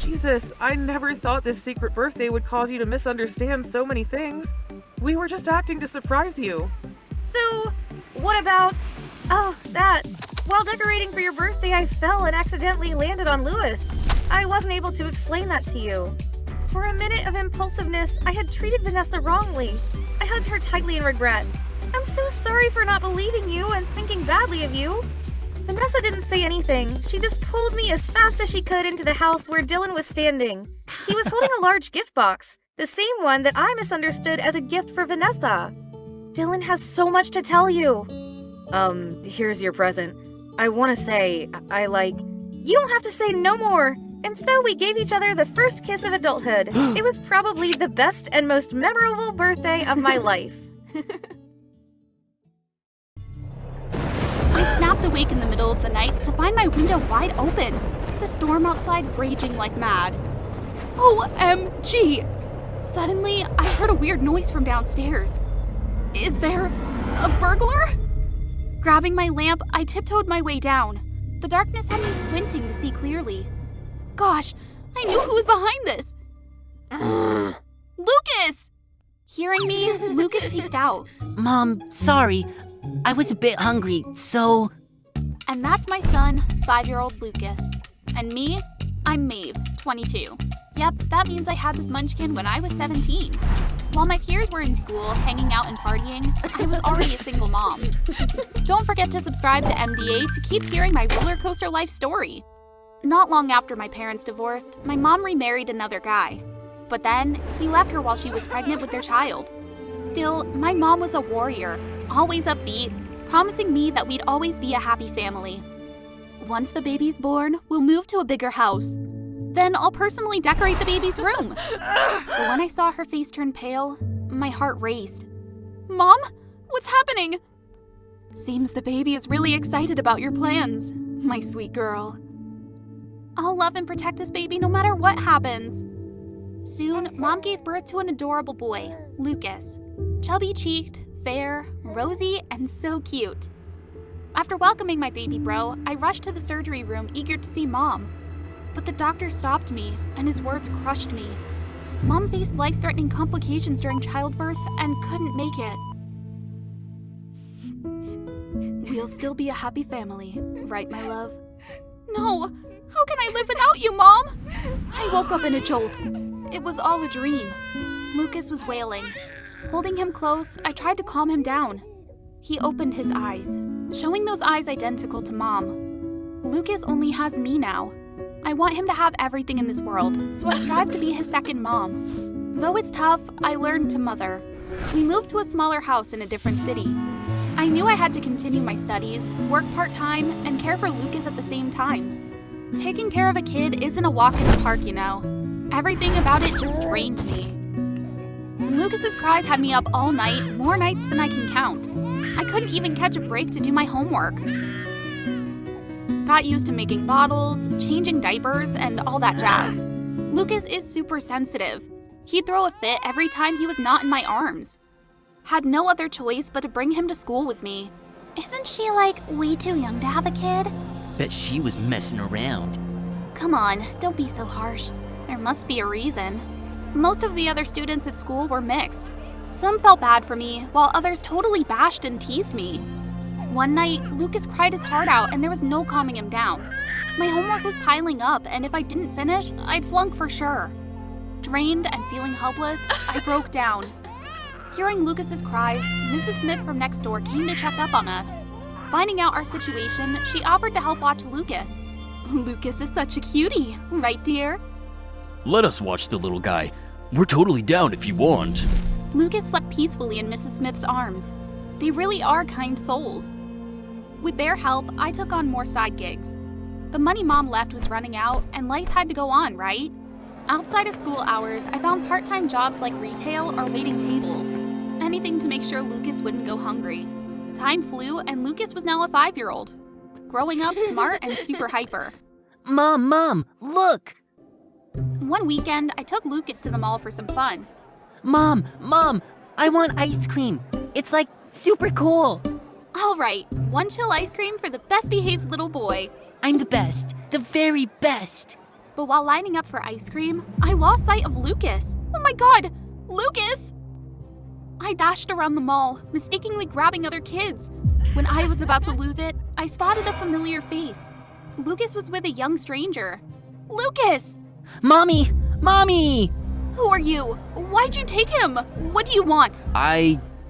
Jesus, I never thought this secret birthday would cause you to misunderstand so many things. We were just acting to surprise you. So, what about... Oh, that. While decorating for your birthday, I fell and accidentally landed on Louis. I wasn't able to explain that to you. For a minute of impulsiveness, I had treated Vanessa wrongly. I hugged her tightly in regret. I'm so sorry for not believing you and thinking badly of you. Vanessa didn't say anything. She just pulled me as fast as she could into the house where Dylan was standing. He was holding a large gift box, the same one that I misunderstood as a gift for Vanessa. Dylan has so much to tell you. Here's your present. I want to say, I like... You don't have to say no more. And so we gave each other the first kiss of adulthood. It was probably the best and most memorable birthday of my life. I snapped awake in the middle of the night to find my window wide open, the storm outside raging like mad. OMG! Suddenly, I heard a weird noise from downstairs. Is there a burglar? Grabbing my lamp, I tiptoed my way down. The darkness had me squinting to see clearly. Gosh, I knew who was behind this. Lucas! Hearing me, Lucas peeked out. Mom, sorry. I was a bit hungry, so... And that's my son, 5-year-old Lucas. And me, I'm Mave, 22. Yep, that means I had this munchkin when I was 17. While my peers were in school, hanging out and partying, I was already a single mom. Don't forget to subscribe to MDA to keep hearing my roller coaster life story. Not long after my parents divorced, my mom remarried another guy. But then, he left her while she was pregnant with their child. Still, my mom was a warrior, always upbeat, promising me that we'd always be a happy family. Once the baby's born, we'll move to a bigger house. Then I'll personally decorate the baby's room. But when I saw her face turn pale, my heart raced. Mom, what's happening? Seems the baby is really excited about your plans, my sweet girl. I'll love and protect this baby no matter what happens. Soon, Mom gave birth to an adorable boy, Lucas. Chubby-cheeked, fair, rosy, and so cute. After welcoming my baby bro, I rushed to the surgery room eager to see Mom. But the doctor stopped me, and his words crushed me. Mom faced life-threatening complications during childbirth and couldn't make it. We'll still be a happy family, right, my love? No! How can I live without you, Mom? I woke up in a jolt. It was all a dream. Lucas was wailing. Holding him close, I tried to calm him down. He opened his eyes, showing those eyes identical to Mom. Lucas only has me now. I want him to have everything in this world, so I strive to be his second mom. Though it's tough, I learned to mother. We moved to a smaller house in a different city. I knew I had to continue my studies, work part-time, and care for Lucas at the same time. Taking care of a kid isn't a walk in the park, you know. Everything about it just drained me. Lucas's cries had me up all night, more nights than I can count. I couldn't even catch a break to do my homework. Got used to making bottles, changing diapers, and all that jazz. Lucas is super sensitive. He'd throw a fit every time he was not in my arms. Had no other choice but to bring him to school with me. Isn't she, like, way too young to have a kid? Bet she was messing around. Come on, don't be so harsh. There must be a reason. Most of the other students at school were mixed. Some felt bad for me, while others totally bashed and teased me. One night, Lucas cried his heart out and there was no calming him down. My homework was piling up, and if I didn't finish, I'd flunk for sure. Drained and feeling helpless, I broke down. Hearing Lucas's cries, Mrs. Smith from next door came to check up on us. Finding out our situation, she offered to help watch Lucas. Lucas is such a cutie, right, dear? Let us watch the little guy. We're totally down if you want. Lucas slept peacefully in Mrs. Smith's arms. They really are kind souls. With their help, I took on more side gigs. The money Mom left was running out, and life had to go on, right? Outside of school hours, I found part-time jobs like retail or waiting tables. Anything to make sure Lucas wouldn't go hungry. Time flew, and Lucas was now a 5-year-old. Growing up smart and super hyper. Mom, look! One weekend, I took Lucas to the mall for some fun. Mom, I want ice cream. It's like super cool. All right, one chill ice cream for the best behaved little boy. I'm the best, the very best. But while lining up for ice cream, I lost sight of Lucas. Oh my god, Lucas! I dashed around the mall, mistakenly grabbing other kids. When I was about to lose it, I spotted a familiar face. Lucas was with a young stranger. Lucas! Mommy! Who are you? Why'd you take him? What do you want?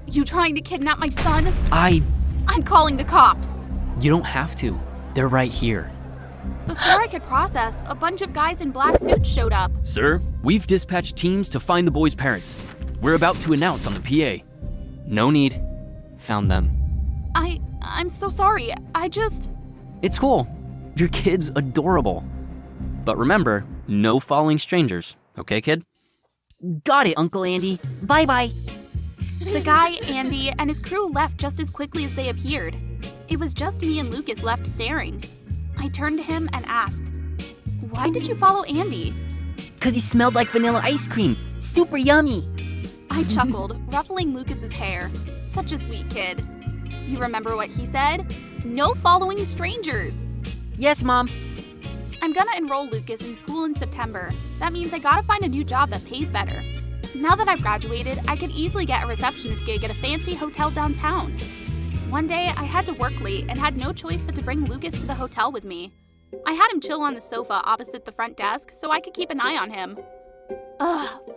You trying to kidnap my son? I'm calling the cops. You don't have to. They're right here. Before I could process, a bunch of guys in black suits showed up. Sir, we've dispatched teams to find the boy's parents. We're about to announce on the PA. No need. Found them. I'm so sorry. It's cool. Your kid's adorable. But remember, no following strangers. Okay, kid? Got it, Uncle Andy. Bye-bye. The guy, Andy, and his crew left just as quickly as they appeared. It was just me and Lucas left staring. I turned to him and asked, "Why did you follow Andy?" 'Cause he smelled like vanilla ice cream. Super yummy. I chuckled, ruffling Lucas's hair. Such a sweet kid. You remember what he said? No following strangers. Yes, Mom. I'm gonna enroll Lucas in school in September. That means I gotta find a new job that pays better. Now that I've graduated, I could easily get a receptionist gig at a fancy hotel downtown. One day, I had to work late and had no choice but to bring Lucas to the hotel with me. I had him chill on the sofa opposite the front desk so I could keep an eye on him.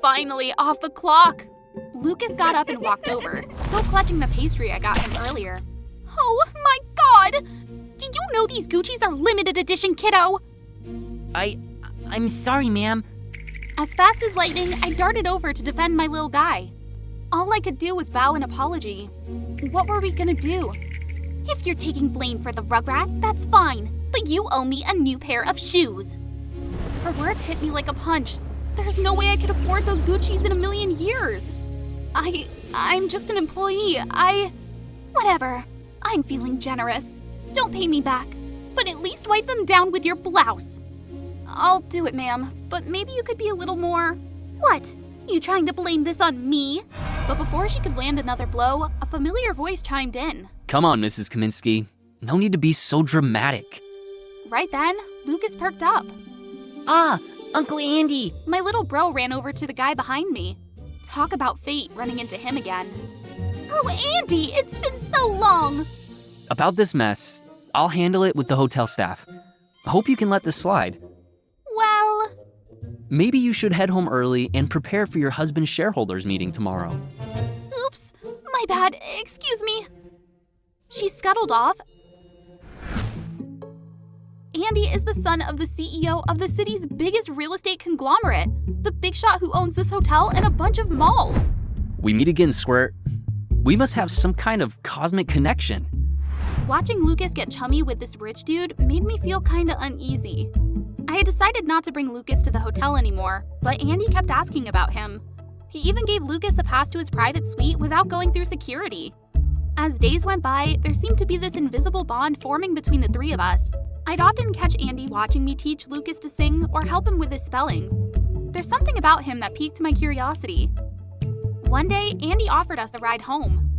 Finally off the clock! Lucas got up and walked over, still clutching the pastry I got him earlier. Oh my god! Do you know these Gucci's are limited edition, kiddo? I'm sorry, ma'am. As fast as lightning, I darted over to defend my little guy. All I could do was bow in apology. What were we gonna do? If you're taking blame for the rugrat, that's fine, but you owe me a new pair of shoes. Her words hit me like a punch. There's no way I could afford those Gucci's in a million years. I'm just an employee. Whatever. I'm feeling generous. Don't pay me back, but at least wipe them down with your blouse. I'll do it, ma'am, but maybe you could be a little more... What? You trying to blame this on me? But before she could land another blow, a familiar voice chimed in. Come on, Mrs. Kaminsky. No need to be so dramatic. Right then, Lucas perked up. Uncle Andy. My little bro ran over to the guy behind me. Talk about fate running into him again. Oh, Andy, it's been so long. About this mess, I'll handle it with the hotel staff. I hope you can let this slide. Well... Maybe you should head home early and prepare for your husband's shareholders meeting tomorrow. Oops, my bad, excuse me. She scuttled off. Andy is the son of the CEO of the city's biggest real estate conglomerate, the big shot who owns this hotel and a bunch of malls. We meet again, Squirt. We must have some kind of cosmic connection. Watching Lucas get chummy with this rich dude made me feel kinda uneasy. I had decided not to bring Lucas to the hotel anymore, but Andy kept asking about him. He even gave Lucas a pass to his private suite without going through security. As days went by, there seemed to be this invisible bond forming between the three of us. I'd often catch Andy watching me teach Lucas to sing or help him with his spelling. There's something about him that piqued my curiosity. One day, Andy offered us a ride home.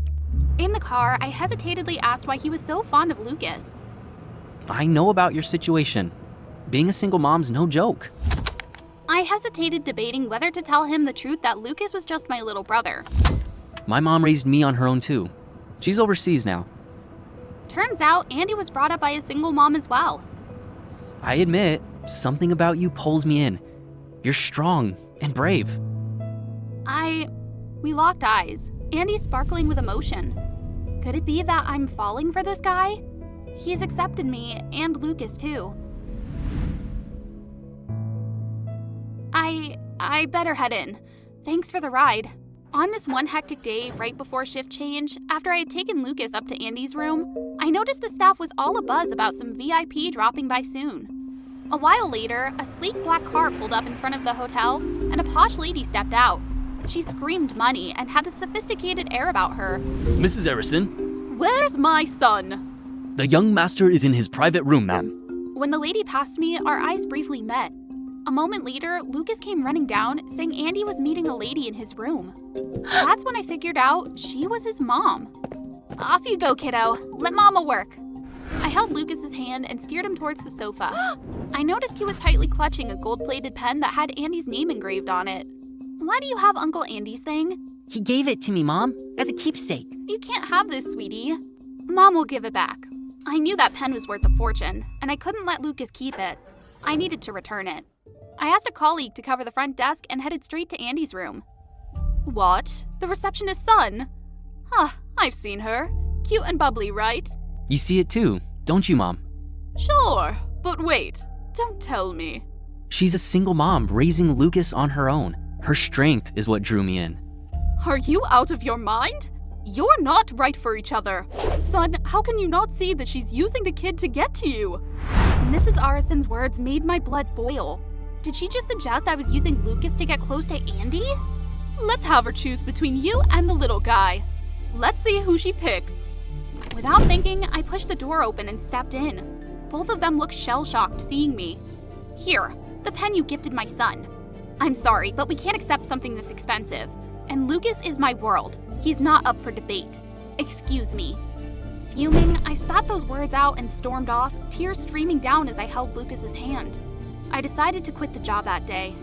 In the car, I hesitantly asked why he was so fond of Lucas. I know about your situation. Being a single mom's no joke. I hesitated, debating whether to tell him the truth that Lucas was just my little brother. My mom raised me on her own too. She's overseas now. Turns out, Andy was brought up by a single mom as well. I admit, something about you pulls me in. You're strong and brave. We locked eyes, Andy sparkling with emotion. Could it be that I'm falling for this guy? He's accepted me, and Lucas too. I better head in. Thanks for the ride. On this one hectic day right before shift change, after I had taken Lucas up to Andy's room, I noticed the staff was all abuzz about some VIP dropping by soon. A while later, a sleek black car pulled up in front of the hotel, and a posh lady stepped out. She screamed money and had a sophisticated air about her. Mrs. Harrison? Where's my son? The young master is in his private room, ma'am. When the lady passed me, our eyes briefly met. A moment later, Lucas came running down, saying Andy was meeting a lady in his room. That's when I figured out she was his mom. Off you go, kiddo. Let mama work. I held Lucas's hand and steered him towards the sofa. I noticed he was tightly clutching a gold-plated pen that had Andy's name engraved on it. Why do you have Uncle Andy's thing? He gave it to me, Mom, as a keepsake. You can't have this, sweetie. Mom will give it back. I knew that pen was worth a fortune, and I couldn't let Lucas keep it. I needed to return it. I asked a colleague to cover the front desk and headed straight to Andy's room. What? The receptionist's son? Huh, I've seen her. Cute and bubbly, right? You see it too, don't you, Mom? Sure, but wait. Don't tell me. She's a single mom raising Lucas on her own. Her strength is what drew me in. Are you out of your mind? You're not right for each other. Son, how can you not see that she's using the kid to get to you? Mrs. Arison's words made my blood boil. Did she just suggest I was using Lucas to get close to Andy? Let's have her choose between you and the little guy. Let's see who she picks. Without thinking, I pushed the door open and stepped in. Both of them looked shell-shocked seeing me. Here, the pen you gifted my son. I'm sorry, but we can't accept something this expensive. And Lucas is my world. He's not up for debate. Excuse me. Fuming, I spat those words out and stormed off, tears streaming down as I held Lucas's hand. I decided to quit the job that day.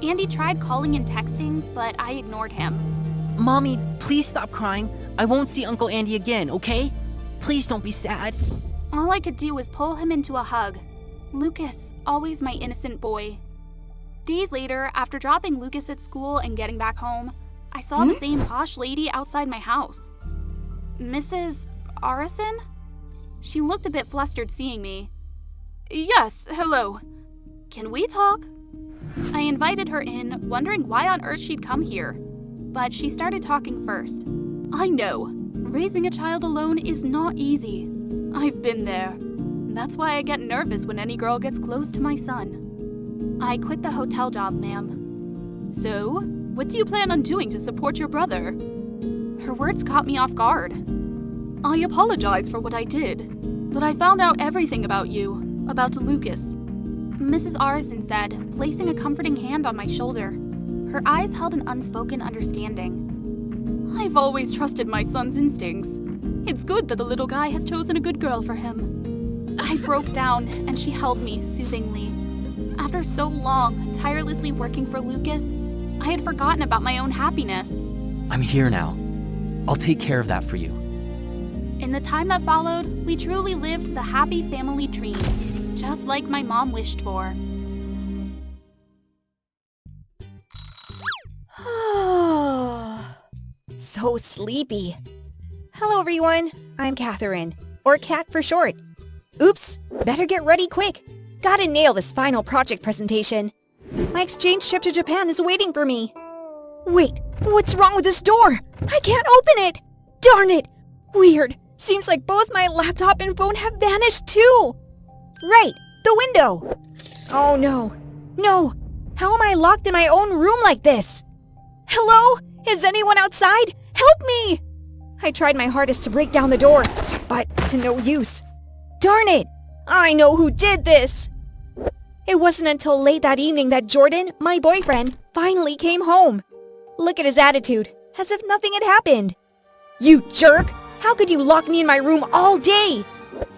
Andy tried calling and texting, but I ignored him. Mommy, please stop crying. I won't see Uncle Andy again, okay? Please don't be sad. All I could do was pull him into a hug. Lucas, always my innocent boy. Days later, after dropping Lucas at school and getting back home, I saw the same posh lady outside my house. Mrs. Arison? She looked a bit flustered seeing me. Yes, hello. Can we talk? I invited her in, wondering why on earth she'd come here. But she started talking first. I know, raising a child alone is not easy. I've been there. That's why I get nervous when any girl gets close to my son. I quit the hotel job, ma'am. So, what do you plan on doing to support your brother? Her words caught me off guard. I apologize for what I did, but I found out everything about you, about Lucas. Mrs. Arison said, placing a comforting hand on my shoulder. Her eyes held an unspoken understanding. I've always trusted my son's instincts. It's good that the little guy has chosen a good girl for him. I broke down, and she held me soothingly. After so long, tirelessly working for Lucas, I had forgotten about my own happiness. I'm here now. I'll take care of that for you. In the time that followed, we truly lived the happy family dream, just like my mom wished for. So sleepy. Hello everyone, I'm Catherine, or Cat for short. Oops, better get ready quick. Gotta nail this final project presentation. My exchange trip to Japan is waiting for me. Wait, what's wrong with this door? I can't open it! Darn it! Weird. Seems like both my laptop and phone have vanished too. Right, the window. Oh no. No! How am I locked in my own room like this? Hello? Is anyone outside? Help me! I tried my hardest to break down the door, but to no use. Darn it! I know who did this! It wasn't until late that evening that Jordan, my boyfriend, finally came home. Look at his attitude, as if nothing had happened. You jerk! How could you lock me in my room all day?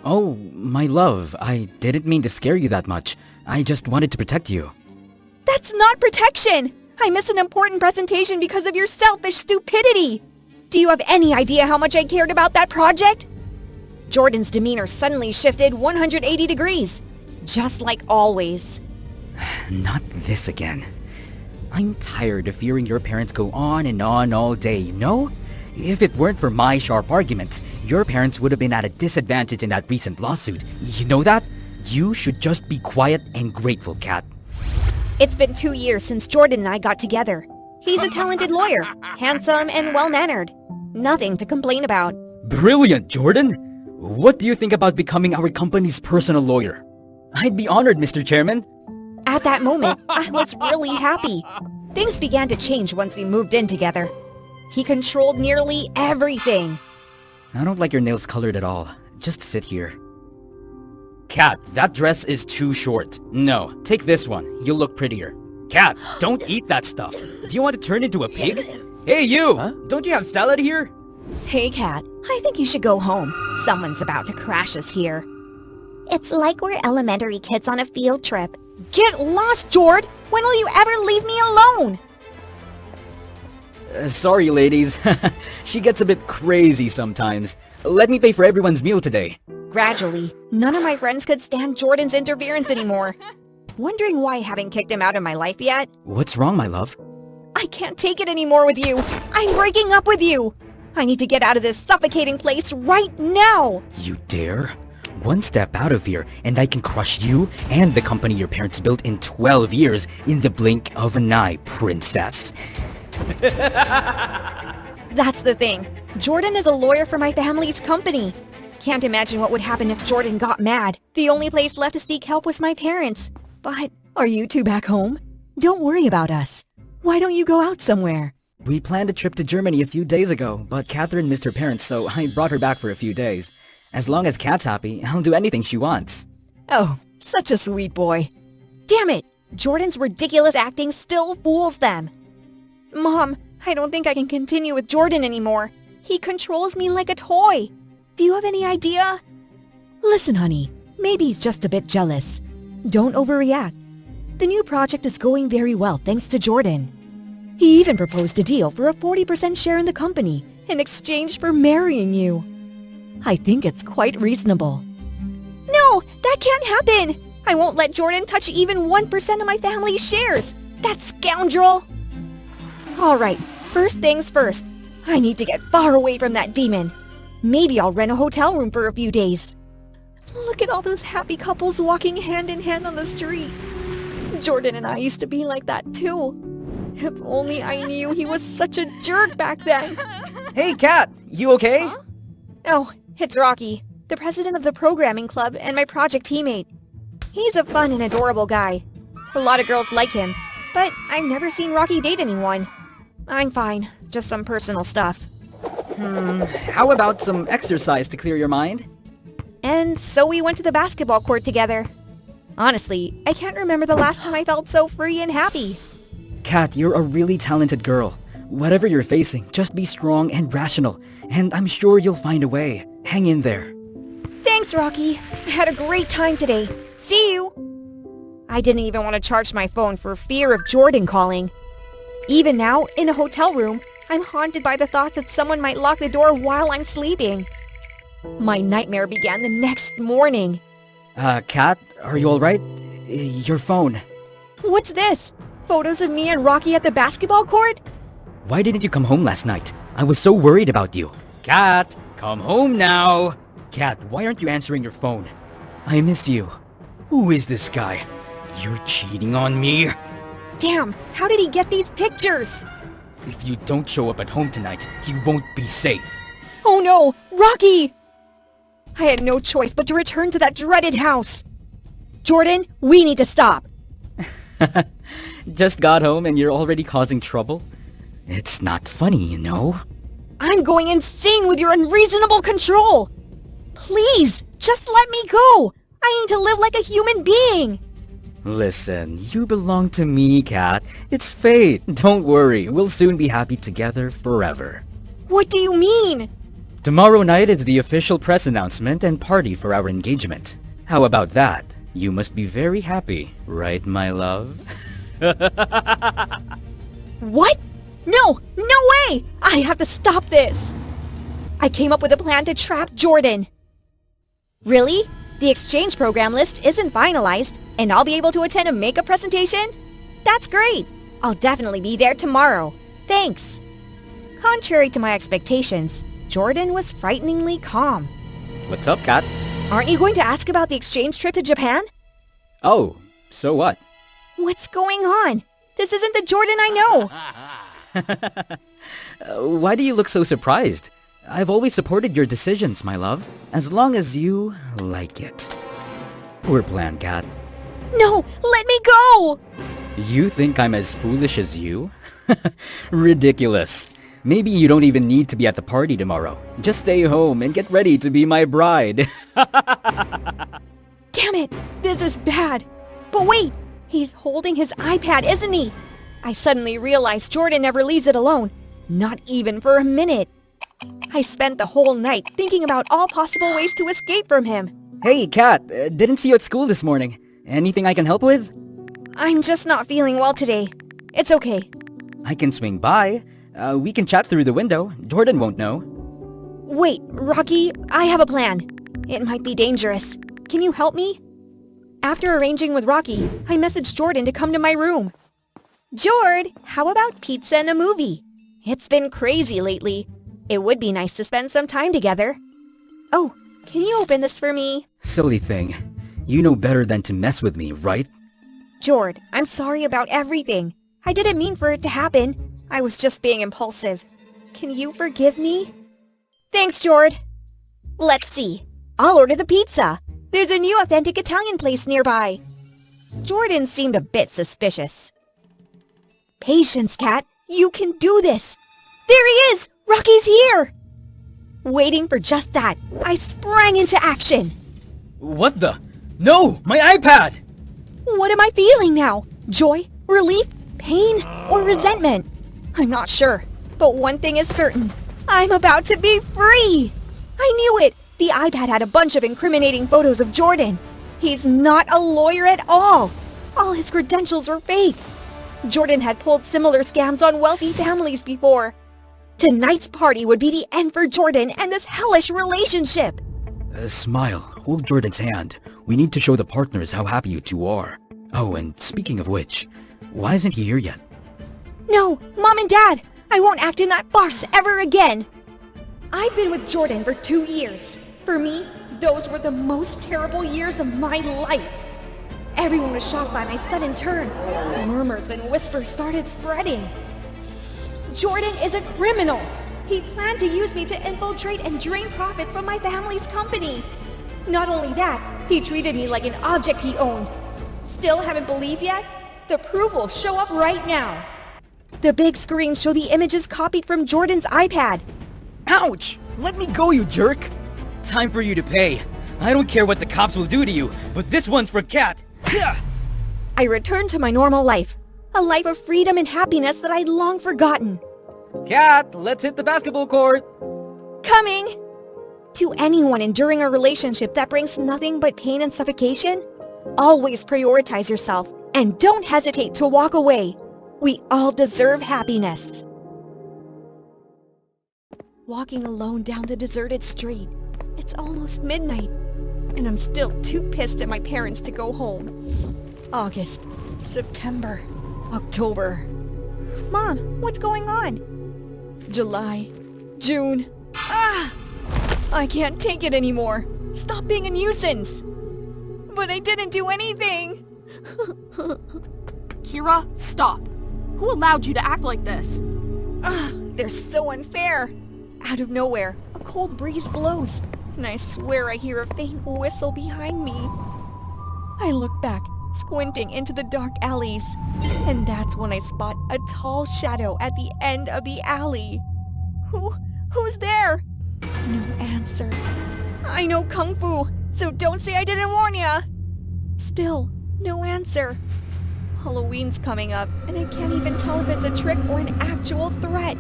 Oh, my love, I didn't mean to scare you that much. I just wanted to protect you. That's not protection! I missed an important presentation because of your selfish stupidity! Do you have any idea how much I cared about that project? Jordan's demeanor suddenly shifted 180 degrees, just like always. Not this again. I'm tired of hearing your parents go on and on all day, you know? If it weren't for my sharp arguments, your parents would have been at a disadvantage in that recent lawsuit. You know that? You should just be quiet and grateful, Kat. It's been 2 years since Jordan and I got together. He's a talented lawyer, handsome and well-mannered. Nothing to complain about. Brilliant, Jordan! What do you think about becoming our company's personal lawyer? I'd be honored, Mr. Chairman. At that moment, I was really happy. Things began to change once we moved in together. He controlled nearly everything. I don't like your nails colored at all. Just sit here. Kat, that dress is too short. No, take this one. You'll look prettier. Kat, don't eat that stuff. Do you want to turn into a pig? Hey, you! Huh? Don't you have salad here? Hey, Kat, I think you should go home. Someone's about to crash us here. It's like we're elementary kids on a field trip. Get lost, Jord! When will you ever leave me alone? Sorry, ladies. She gets a bit crazy sometimes. Let me pay for everyone's meal today. Gradually, none of my friends could stand Jordan's interference anymore. Wondering why I haven't kicked him out of my life yet? What's wrong, my love? I can't take it anymore with you. I'm breaking up with you. I need to get out of this suffocating place right now. You dare? One step out of here, and I can crush you and the company your parents built in 12 years in the blink of an eye, princess. That's the thing. Jordan is a lawyer for my family's company. Can't imagine what would happen if Jordan got mad. The only place left to seek help was my parents. But are you two back home? Don't worry about us. Why don't you go out somewhere? We planned a trip to Germany a few days ago, but Catherine missed her parents, so I brought her back for a few days. As long as Kat's happy, I'll do anything she wants. Oh, such a sweet boy. Damn it! Jordan's ridiculous acting still fools them. Mom, I don't think I can continue with Jordan anymore. He controls me like a toy. Do you have any idea? Listen, honey, maybe he's just a bit jealous. Don't overreact. The new project is going very well thanks to Jordan. He even proposed a deal for a 40% share in the company in exchange for marrying you. I think it's quite reasonable. No, that can't happen! I won't let Jordan touch even 1% of my family's shares! That scoundrel! Alright, first things first. I need to get far away from that demon. Maybe I'll rent a hotel room for a few days. Look at all those happy couples walking hand in hand on the street. Jordan and I used to be like that too. If only I knew he was such a jerk back then. Hey, Kat! You okay? Huh? Oh, it's Rocky, the president of the programming club and my project teammate. He's a fun and adorable guy. A lot of girls like him, but I've never seen Rocky date anyone. I'm fine, just some personal stuff. How about some exercise to clear your mind? And so we went to the basketball court together. Honestly, I can't remember the last time I felt so free and happy. Kat, you're a really talented girl. Whatever you're facing, just be strong and rational, and I'm sure you'll find a way. Hang in there. Thanks, Rocky. I had a great time today. See you. I didn't even want to charge my phone for fear of Jordan calling. Even now, in a hotel room, I'm haunted by the thought that someone might lock the door while I'm sleeping. My nightmare began the next morning. Kat, are you alright? Your phone. What's this? Photos of me and Rocky at the basketball court? Why didn't you come home last night? I was so worried about you. Kat, come home now. Kat, why aren't you answering your phone? I miss you. Who is this guy? You're cheating on me? Damn, how did he get these pictures? If you don't show up at home tonight, you won't be safe. Oh no, Rocky! I had no choice but to return to that dreaded house. Jordan, we need to stop. Just got home and you're already causing trouble? It's not funny, you know? I'm going insane with your unreasonable control! Please, just let me go! I need to live like a human being! Listen, you belong to me, Kat. It's fate. Don't worry, we'll soon be happy together forever. What do you mean? Tomorrow night is the official press announcement and party for our engagement. How about that? You must be very happy, right, my love? What? No! No way! I have to stop this! I came up with a plan to trap Jordan. Really? The exchange program list isn't finalized, and I'll be able to attend a makeup presentation? That's great! I'll definitely be there tomorrow. Thanks! Contrary to my expectations, Jordan was frighteningly calm. What's up, Kat? Aren't you going to ask about the exchange trip to Japan? Oh, so what? What's going on? This isn't the Jordan I know! Why do you look so surprised? I've always supported your decisions, my love, as long as you like it. Poor plan, Kat. No! Let me go! You think I'm as foolish as you? Ridiculous. Maybe you don't even need to be at the party tomorrow. Just stay home and get ready to be my bride. Damn it! This is bad! But wait! He's holding his iPad, isn't he? I suddenly realized Jordan never leaves it alone. Not even for a minute. I spent the whole night thinking about all possible ways to escape from him. Hey, Kat, didn't see you at school this morning. Anything I can help with? I'm just not feeling well today. It's okay. I can swing by. We can chat through the window. Jordan won't know. Wait, Rocky, I have a plan. It might be dangerous. Can you help me? After arranging with Rocky, I messaged Jordan to come to my room. Jord, how about pizza and a movie? It's been crazy lately. It would be nice to spend some time together. Oh, can you open this for me? Silly thing. You know better than to mess with me, right? Jord, I'm sorry about everything. I didn't mean for it to happen. I was just being impulsive. Can you forgive me? Thanks, Jord. Let's see. I'll order the pizza. There's a new authentic Italian place nearby. Jordan seemed a bit suspicious. Patience, Kat. You can do this. There he is! Rocky's here! Waiting for just that, I sprang into action. What the? No! My iPad! What am I feeling now? Joy? Relief? Pain? Or resentment? I'm not sure, but one thing is certain. I'm about to be free! I knew it! The iPad had a bunch of incriminating photos of Jordan. He's not a lawyer at all. All his credentials were fake. Jordan had pulled similar scams on wealthy families before. Tonight's party would be the end for Jordan and this hellish relationship. Smile. Hold Jordan's hand. We need to show the partners how happy you two are. Oh, and speaking of which, why isn't he here yet? No, Mom and Dad, I won't act in that farce ever again. I've been with Jordan for 2 years. For me, those were the most terrible years of my life. Everyone was shocked by my sudden turn. Murmurs and whispers started spreading. Jordan is a criminal. He planned to use me to infiltrate and drain profits from my family's company. Not only that, he treated me like an object he owned. Still haven't believed yet? The proof will show up right now. The big screens show the images copied from Jordan's iPad. Ouch! Let me go, you jerk! Time for you to pay. I don't care what the cops will do to you, but this one's for Kat. I returned to my normal life. A life of freedom and happiness that I'd long forgotten. Kat, let's hit the basketball court! Coming! To anyone enduring a relationship that brings nothing but pain and suffocation, always prioritize yourself and don't hesitate to walk away. We all deserve happiness. Walking alone down the deserted street. It's almost midnight, and I'm still too pissed at my parents to go home. August, September, October. Mom, what's going on? July, June. Ah! I can't take it anymore. Stop being a nuisance. But I didn't do anything. Kira, stop. Who allowed you to act like this? They're so unfair. Out of nowhere, a cold breeze blows, and I swear I hear a faint whistle behind me. I look back, squinting into the dark alleys. And that's when I spot a tall shadow at the end of the alley. Who's there? No answer. I know Kung Fu, so don't say I didn't warn ya! Still, no answer. Halloween's coming up, and I can't even tell if it's a trick or an actual threat.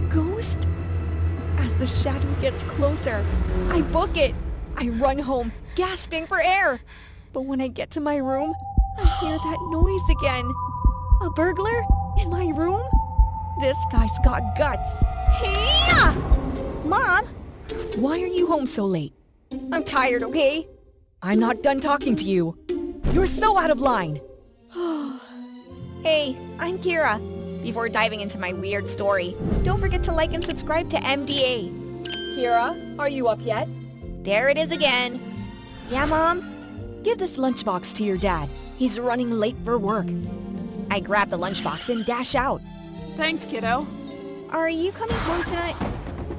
Ghost? As the shadow gets closer, I book it. I run home, gasping for air. But when I get to my room, I hear that noise again. A burglar? In my room? This guy's got guts. Hey-ya! Mom? Why are you home so late? I'm tired, okay? I'm not done talking to you. You're so out of line. Hey, I'm Kira. Before diving into my weird story, don't forget to like and subscribe to MDA. Kira, are you up yet? There it is again. Yeah, Mom? Give this lunchbox to your dad. He's running late for work. I grab the lunchbox and dash out. Thanks, kiddo. Are you coming home tonight?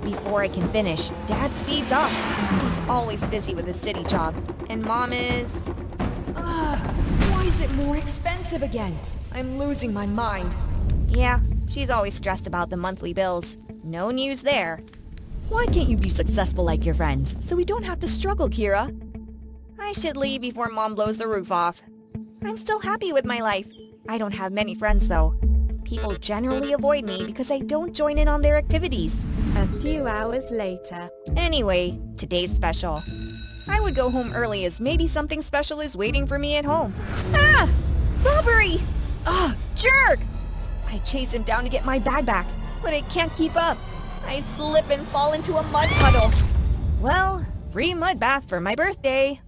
Before I can finish, Dad speeds up. He's always busy with his city job. And Mom is... why is it more expensive again? I'm losing my mind. Yeah, she's always stressed about the monthly bills. No news there. Why can't you be successful like your friends, so we don't have to struggle, Kira? I should leave before Mom blows the roof off. I'm still happy with my life. I don't have many friends, though. People generally avoid me because I don't join in on their activities. A few hours later. Anyway, today's special. I would go home early as maybe something special is waiting for me at home. Ah! Robbery! Ah, jerk! I chase him down to get my bag back, but I can't keep up. I slip and fall into a mud puddle. Well, free mud bath for my birthday.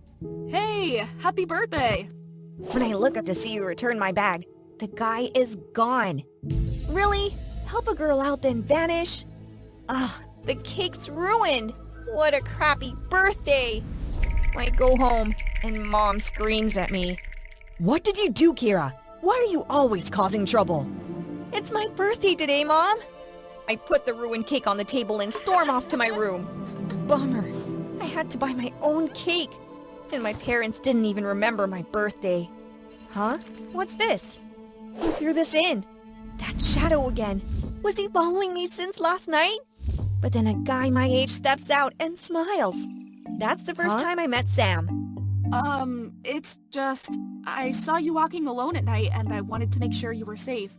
Hey, happy birthday! When I look up to see you return my bag, the guy is gone. Really? Help a girl out then vanish? Ugh, the cake's ruined. What a crappy birthday. I go home and Mom screams at me. What did you do, Kira? Why are you always causing trouble? It's my birthday today, Mom. I put the ruined cake on the table and storm off to my room. Bummer. I had to buy my own cake. And my parents didn't even remember my birthday. Huh? What's this? Who threw this in? That shadow again. Was he following me since last night? But then a guy my age steps out and smiles. That's the first time I met Sam. It's just... I saw you walking alone at night and I wanted to make sure you were safe.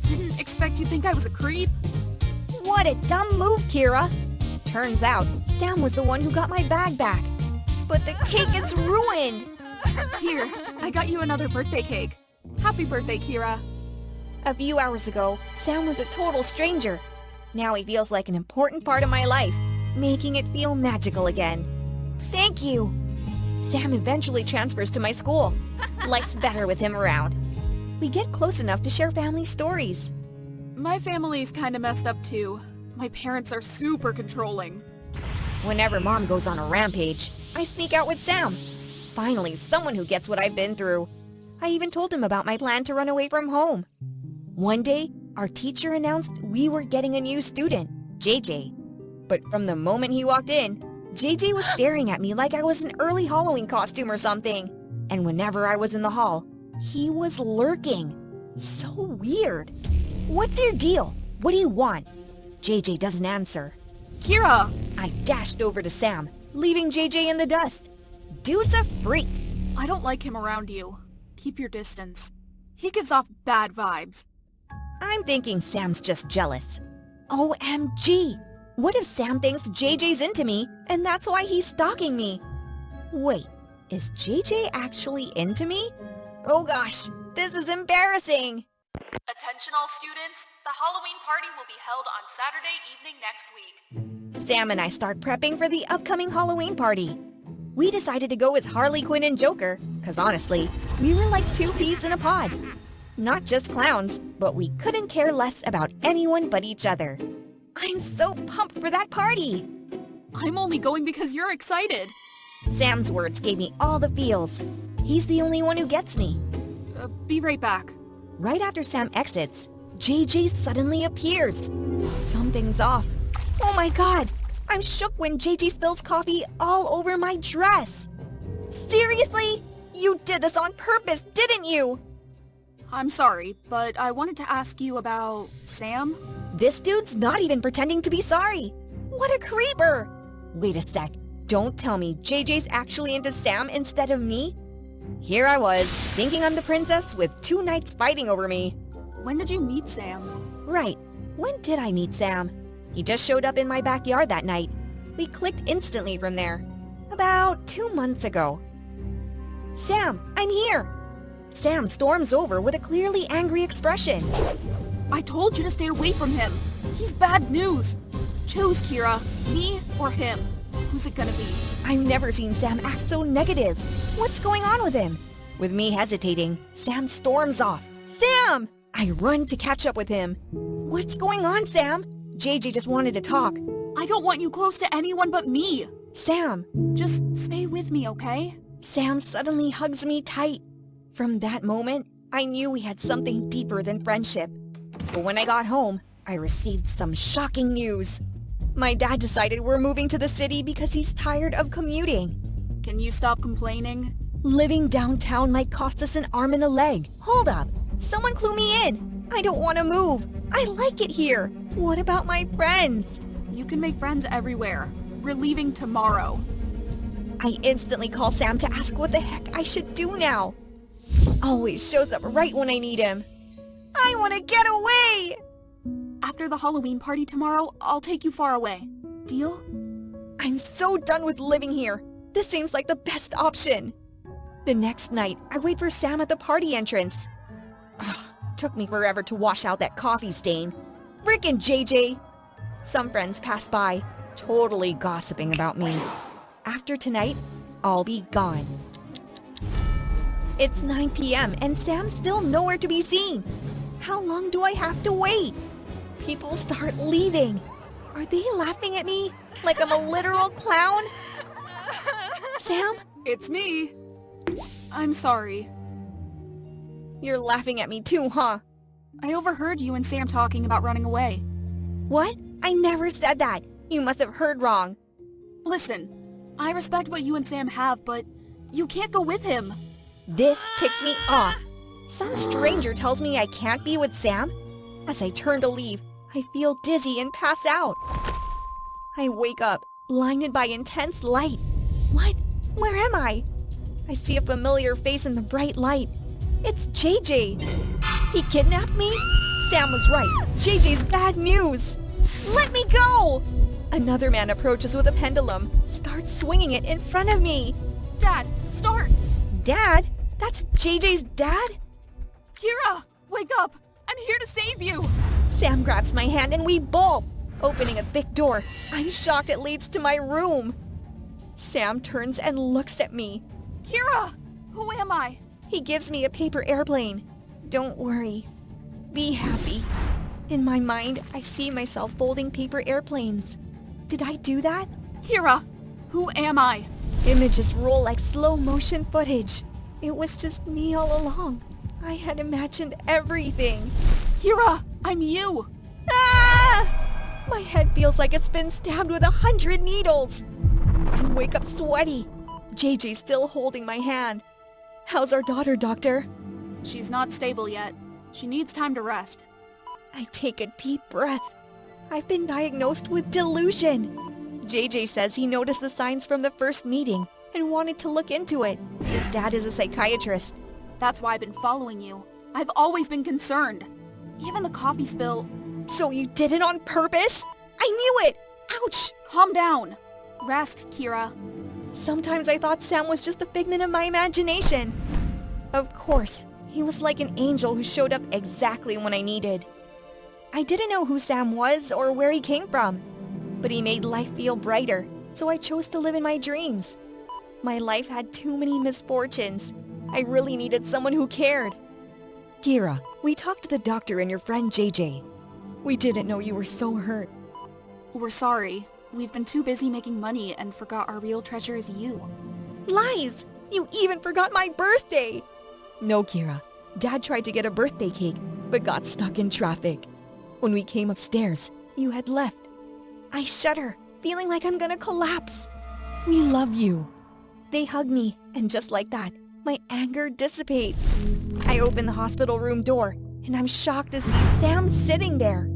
Didn't expect you'd think I was a creep. What a dumb move, Kira. Turns out, Sam was the one who got my bag back. But the cake is ruined. Here, I got you another birthday cake. Happy birthday, Kira. A few hours ago, Sam was a total stranger. Now he feels like an important part of my life, making it feel magical again. Thank you. Sam eventually transfers to my school. Life's better with him around. We get close enough to share family stories. My family's kinda messed up too. My parents are super controlling. Whenever Mom goes on a rampage, I sneak out with Sam. Finally, someone who gets what I've been through. I even told him about my plan to run away from home. One day, our teacher announced we were getting a new student, JJ. But from the moment he walked in, JJ was staring at me like I was an early Halloween costume or something. And whenever I was in the hall, he was lurking. So weird. What's your deal? What do you want? JJ doesn't answer. Kira! I dashed over to Sam, leaving JJ in the dust. Dude's a freak. I don't like him around you. Keep your distance. He gives off bad vibes. I'm thinking Sam's just jealous. OMG! What if Sam thinks JJ's into me, and that's why he's stalking me? Wait, is JJ actually into me? Oh gosh, this is embarrassing! Attention all students, the Halloween party will be held on Saturday evening next week. Sam and I start prepping for the upcoming Halloween party. We decided to go as Harley Quinn and Joker, cause honestly, we were like two peas in a pod. Not just clowns, but we couldn't care less about anyone but each other. I'm so pumped for that party! I'm only going because you're excited. Sam's words gave me all the feels. He's the only one who gets me. Be right back. Right after Sam exits, JJ suddenly appears. Something's off. Oh my god! I'm shook when JJ spills coffee all over my dress. Seriously? You did this on purpose, didn't you? I'm sorry, but I wanted to ask you about Sam. This dude's not even pretending to be sorry. What a creeper! Wait a sec. Don't tell me JJ's actually into Sam instead of me? Here I was, thinking I'm the princess with 2 knights fighting over me. When did you meet Sam? Right. When did I meet Sam? He just showed up in my backyard that night. We clicked instantly from there. About 2 months ago. Sam, I'm here! Sam storms over with a clearly angry expression. I told you to stay away from him. He's bad news. Choose, Kira. Me or him. Who's it gonna be? I've never seen Sam act so negative. What's going on with him? With me hesitating, Sam storms off. Sam! I run to catch up with him. What's going on, Sam? JJ just wanted to talk. I don't want you close to anyone but me. Sam! Just stay with me, okay? Sam suddenly hugs me tight. From that moment, I knew we had something deeper than friendship. But when I got home, I received some shocking news. My dad decided we're moving to the city because he's tired of commuting. Can you stop complaining? Living downtown might cost us an arm and a leg. Hold up! Someone clue me in! I don't want to move! I like it here! What about my friends? You can make friends everywhere. We're leaving tomorrow. I instantly call Sam to ask what the heck I should do now. Always shows up right when I need him. I want to get away! After the Halloween party tomorrow, I'll take you far away. Deal? I'm so done with living here. This seems like the best option. The next night, I wait for Sam at the party entrance. Ugh, took me forever to wash out that coffee stain. Frickin' JJ! Some friends pass by, totally gossiping about me. After tonight, I'll be gone. It's 9 p.m. and Sam's still nowhere to be seen. How long do I have to wait? People start leaving. Are they laughing at me like I'm a literal clown? Sam? It's me. I'm sorry. You're laughing at me too, huh? I overheard you and Sam talking about running away. What? I never said that. You must have heard wrong. Listen, I respect what you and Sam have, but you can't go with him. This ticks me off. Some stranger tells me I can't be with Sam. As I turn to leave, I feel dizzy and pass out. I wake up, blinded by intense light. What? Where am I? I see a familiar face in the bright light. It's JJ. He kidnapped me? Sam was right. JJ's bad news. Let me go! Another man approaches with a pendulum, starts swinging it in front of me. Dad, start! Dad? That's JJ's dad? Kira, wake up! I'm here to save you! Sam grabs my hand and we bolt, opening a thick door. I'm shocked it leads to my room. Sam turns and looks at me. Kira! Who am I? He gives me a paper airplane. Don't worry. Be happy. In my mind, I see myself folding paper airplanes. Did I do that? Kira! Who am I? Images roll like slow motion footage. It was just me all along. I had imagined everything. Kira! I'm you! Ah! My head feels like it's been stabbed with 100 needles. I wake up sweaty. JJ's still holding my hand. How's our daughter, doctor? She's not stable yet. She needs time to rest. I take a deep breath. I've been diagnosed with delusion. JJ says he noticed the signs from the first meeting and wanted to look into it. His dad is a psychiatrist. That's why I've been following you. I've always been concerned. Even the coffee spill. So you did it on purpose? I knew it! Ouch! Calm down. Rest, Kira. Sometimes I thought Sam was just a figment of my imagination. Of course, he was like an angel who showed up exactly when I needed. I didn't know who Sam was or where he came from, but he made life feel brighter, so I chose to live in my dreams. My life had too many misfortunes. I really needed someone who cared. Kira, we talked to the doctor and your friend JJ. We didn't know you were so hurt. We're sorry. We've been too busy making money and forgot our real treasure is you. Lies! You even forgot my birthday! No, Kira. Dad tried to get a birthday cake, but got stuck in traffic. When we came upstairs, you had left. I shudder, feeling like I'm gonna collapse. We love you. They hug me, and just like that, my anger dissipates. I open the hospital room door, and I'm shocked to see Sam sitting there.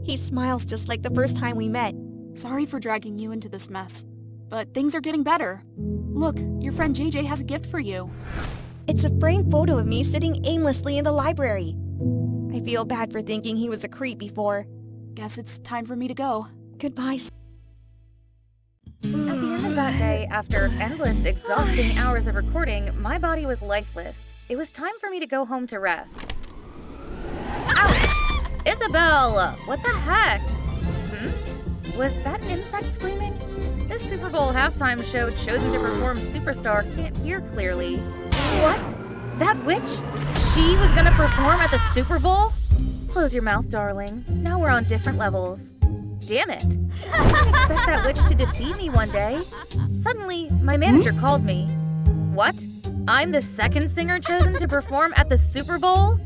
He smiles just like the first time we met. Sorry for dragging you into this mess, but things are getting better. Look, your friend JJ has a gift for you. It's a framed photo of me sitting aimlessly in the library. I feel bad for thinking he was a creep before. Guess it's time for me to go. Goodbye. At the end of that day, after endless, exhausting hours of recording, my body was lifeless. It was time for me to go home to rest. Ouch! Isabel! What the heck? Was that an insect screaming? This Super Bowl halftime show chosen to perform Superstar can't hear clearly. What? That witch? She was gonna perform at the Super Bowl? Close your mouth, darling. Now we're on different levels. Damn it. I didn't expect that witch to defeat me one day. Suddenly, my manager called me. What? I'm the second singer chosen to perform at the Super Bowl?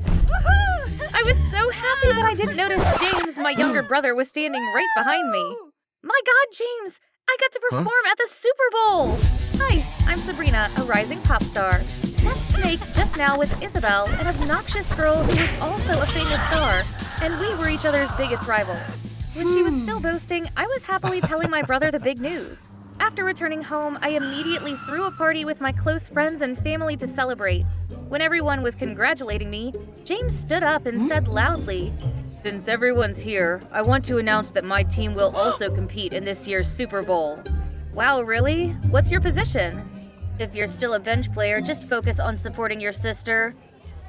I was so happy that I didn't notice James, my younger brother, was standing right behind me. My God, James! I got to perform at the Super Bowl! Hi, I'm Sabrina, a rising pop star. That snake just now was Isabel, an obnoxious girl who was also a famous star, and we were each other's biggest rivals. When she was still boasting, I was happily telling my brother the big news. After returning home, I immediately threw a party with my close friends and family to celebrate. When everyone was congratulating me, James stood up and said loudly, "Since everyone's here, I want to announce that my team will also compete in this year's Super Bowl." Wow, really? What's your position? If you're still a bench player, just focus on supporting your sister.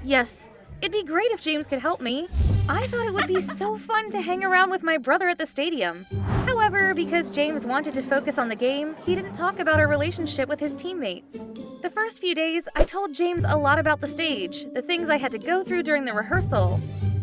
Yes, it'd be great if James could help me. I thought it would be so fun to hang around with my brother at the stadium. However, because James wanted to focus on the game, he didn't talk about our relationship with his teammates. The first few days, I told James a lot about the stage, the things I had to go through during the rehearsal.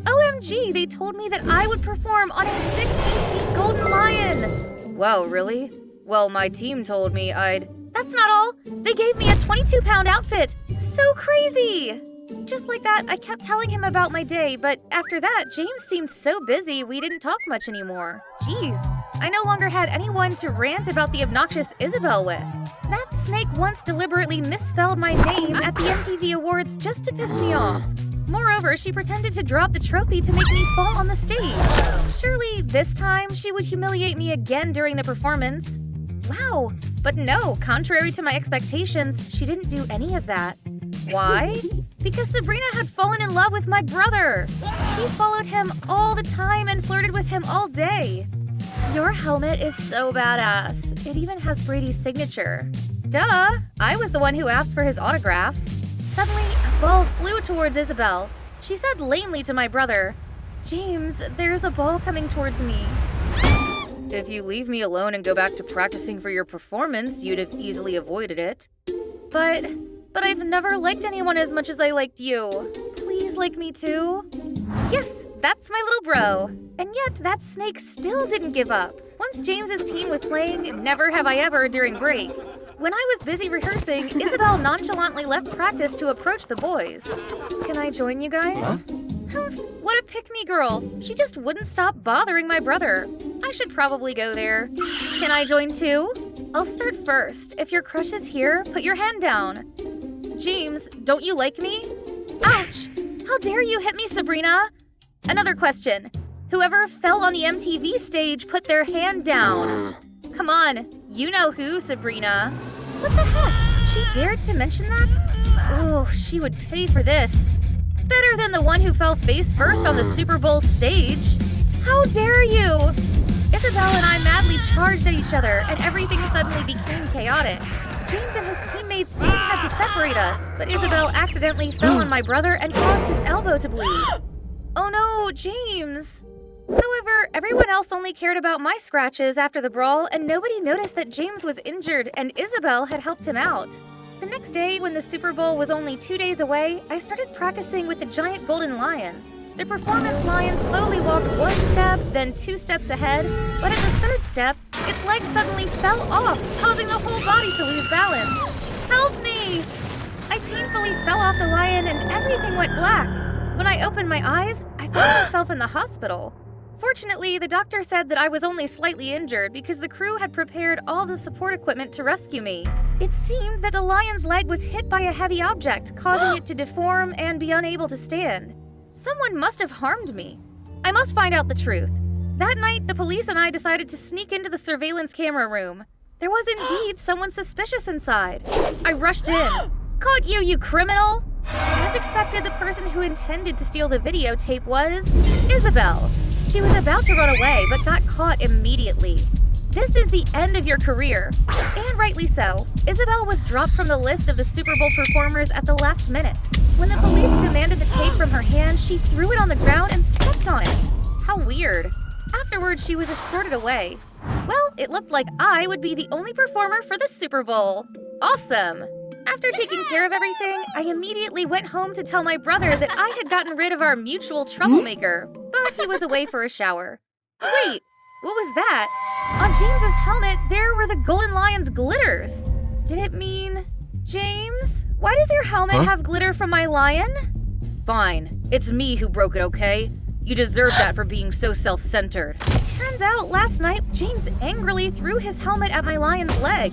OMG, they told me that I would perform on a 60-feet golden lion. Wow, really? Well, my team told me I'd... That's not all. They gave me a 22-pound outfit. So crazy! Just like that, I kept telling him about my day, but after that, James seemed so busy we didn't talk much anymore. Jeez, I no longer had anyone to rant about the obnoxious Isabel with. That snake once deliberately misspelled my name at the MTV Awards just to piss me off. Moreover, she pretended to drop the trophy to make me fall on the stage. Surely, this time, she would humiliate me again during the performance. Wow, but no, contrary to my expectations, she didn't do any of that. Why? Because Sabrina had fallen in love with my brother. She followed him all the time and flirted with him all day. Your helmet is so badass. It even has Brady's signature. Duh, I was the one who asked for his autograph. Suddenly, a ball flew towards Isabel. She said lamely to my brother, "James, there's a ball coming towards me." If you leave me alone and go back to practicing for your performance, you'd have easily avoided it. But I've never liked anyone as much as I liked you. Please like me too? Yes, that's my little bro. And yet, that snake still didn't give up. Once James's team was playing Never Have I Ever during break, when I was busy rehearsing, Isabel nonchalantly left practice to approach the boys. Can I join you guys? What a pick-me girl. She just wouldn't stop bothering my brother. I should probably go there. Can I join too? I'll start first. If your crush is here, put your hand down. James, don't you like me? Ouch! How dare you hit me, Sabrina? Another question. Whoever fell on the MTV stage, put their hand down. Come on, you know who, Sabrina. What the heck? She dared to mention that? Oh, she would pay for this. Better than the one who fell face first on the Super Bowl stage. How dare you? Isabel and I madly charged at each other, and everything suddenly became chaotic. James and his teammates even had to separate us, but Isabel accidentally fell on my brother and caused his elbow to bleed. Oh no, James! However, everyone else only cared about my scratches after the brawl, and nobody noticed that James was injured and Isabel had helped him out. The next day, when the Super Bowl was only 2 days away, I started practicing with the giant golden lion. The performance lion slowly walked 1 step, then 2 steps ahead, but at the 3rd step, its legs suddenly fell off, causing the whole body to lose balance. Help me! I painfully fell off the lion and everything went black. When I opened my eyes, I found myself in the hospital. Fortunately, the doctor said that I was only slightly injured because the crew had prepared all the support equipment to rescue me. It seemed that the lion's leg was hit by a heavy object, causing it to deform and be unable to stand. Someone must have harmed me. I must find out the truth. That night, the police and I decided to sneak into the surveillance camera room. There was indeed someone suspicious inside. I rushed in. Caught you, you criminal! As expected, the person who intended to steal the videotape was Isabel. She was about to run away, but got caught immediately. This is the end of your career. And rightly so. Isabel was dropped from the list of the Super Bowl performers at the last minute. When the police demanded the tape from her hand, she threw it on the ground and stepped on it. How weird. Afterwards, she was escorted away. Well, it looked like I would be the only performer for the Super Bowl. Awesome! After taking care of everything, I immediately went home to tell my brother that I had gotten rid of our mutual troublemaker, but he was away for a shower. Wait, what was that? On James's helmet, there were the Golden Lion's glitters. Did it mean... James, why does your helmet have glitter from my lion? Fine, it's me who broke it, okay? You deserve that for being so self-centered. Turns out, last night, James angrily threw his helmet at my lion's leg.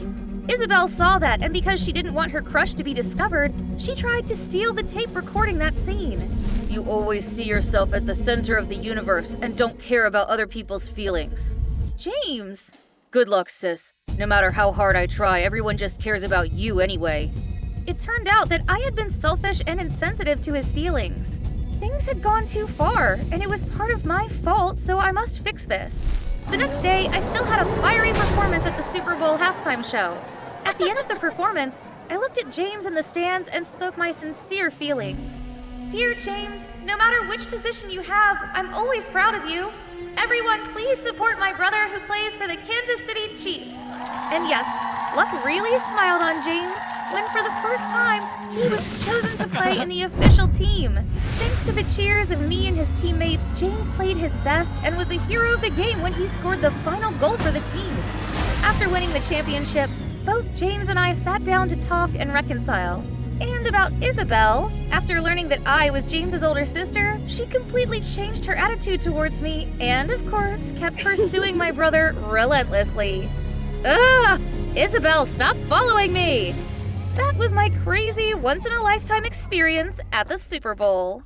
Isabel saw that, and because she didn't want her crush to be discovered, she tried to steal the tape recording that scene. You always see yourself as the center of the universe and don't care about other people's feelings. James! Good luck, sis. No matter how hard I try, everyone just cares about you anyway. It turned out that I had been selfish and insensitive to his feelings. Things had gone too far, and it was part of my fault, so I must fix this. The next day, I still had a fiery performance at the Super Bowl halftime show. At the end of the performance, I looked at James in the stands and spoke my sincere feelings. Dear James, no matter which position you have, I'm always proud of you. Everyone, please support my brother who plays for the Kansas City Chiefs. And yes, luck really smiled on James when for the first time, he was chosen to play in the official team. Thanks to the cheers of me and his teammates, James played his best and was the hero of the game when he scored the final goal for the team. After winning the championship, both James and I sat down to talk and reconcile. And about Isabel, after learning that I was James's older sister, she completely changed her attitude towards me and, of course, kept pursuing my brother relentlessly. Ugh! Isabel, stop following me! That was my crazy, once-in-a-lifetime experience at the Super Bowl.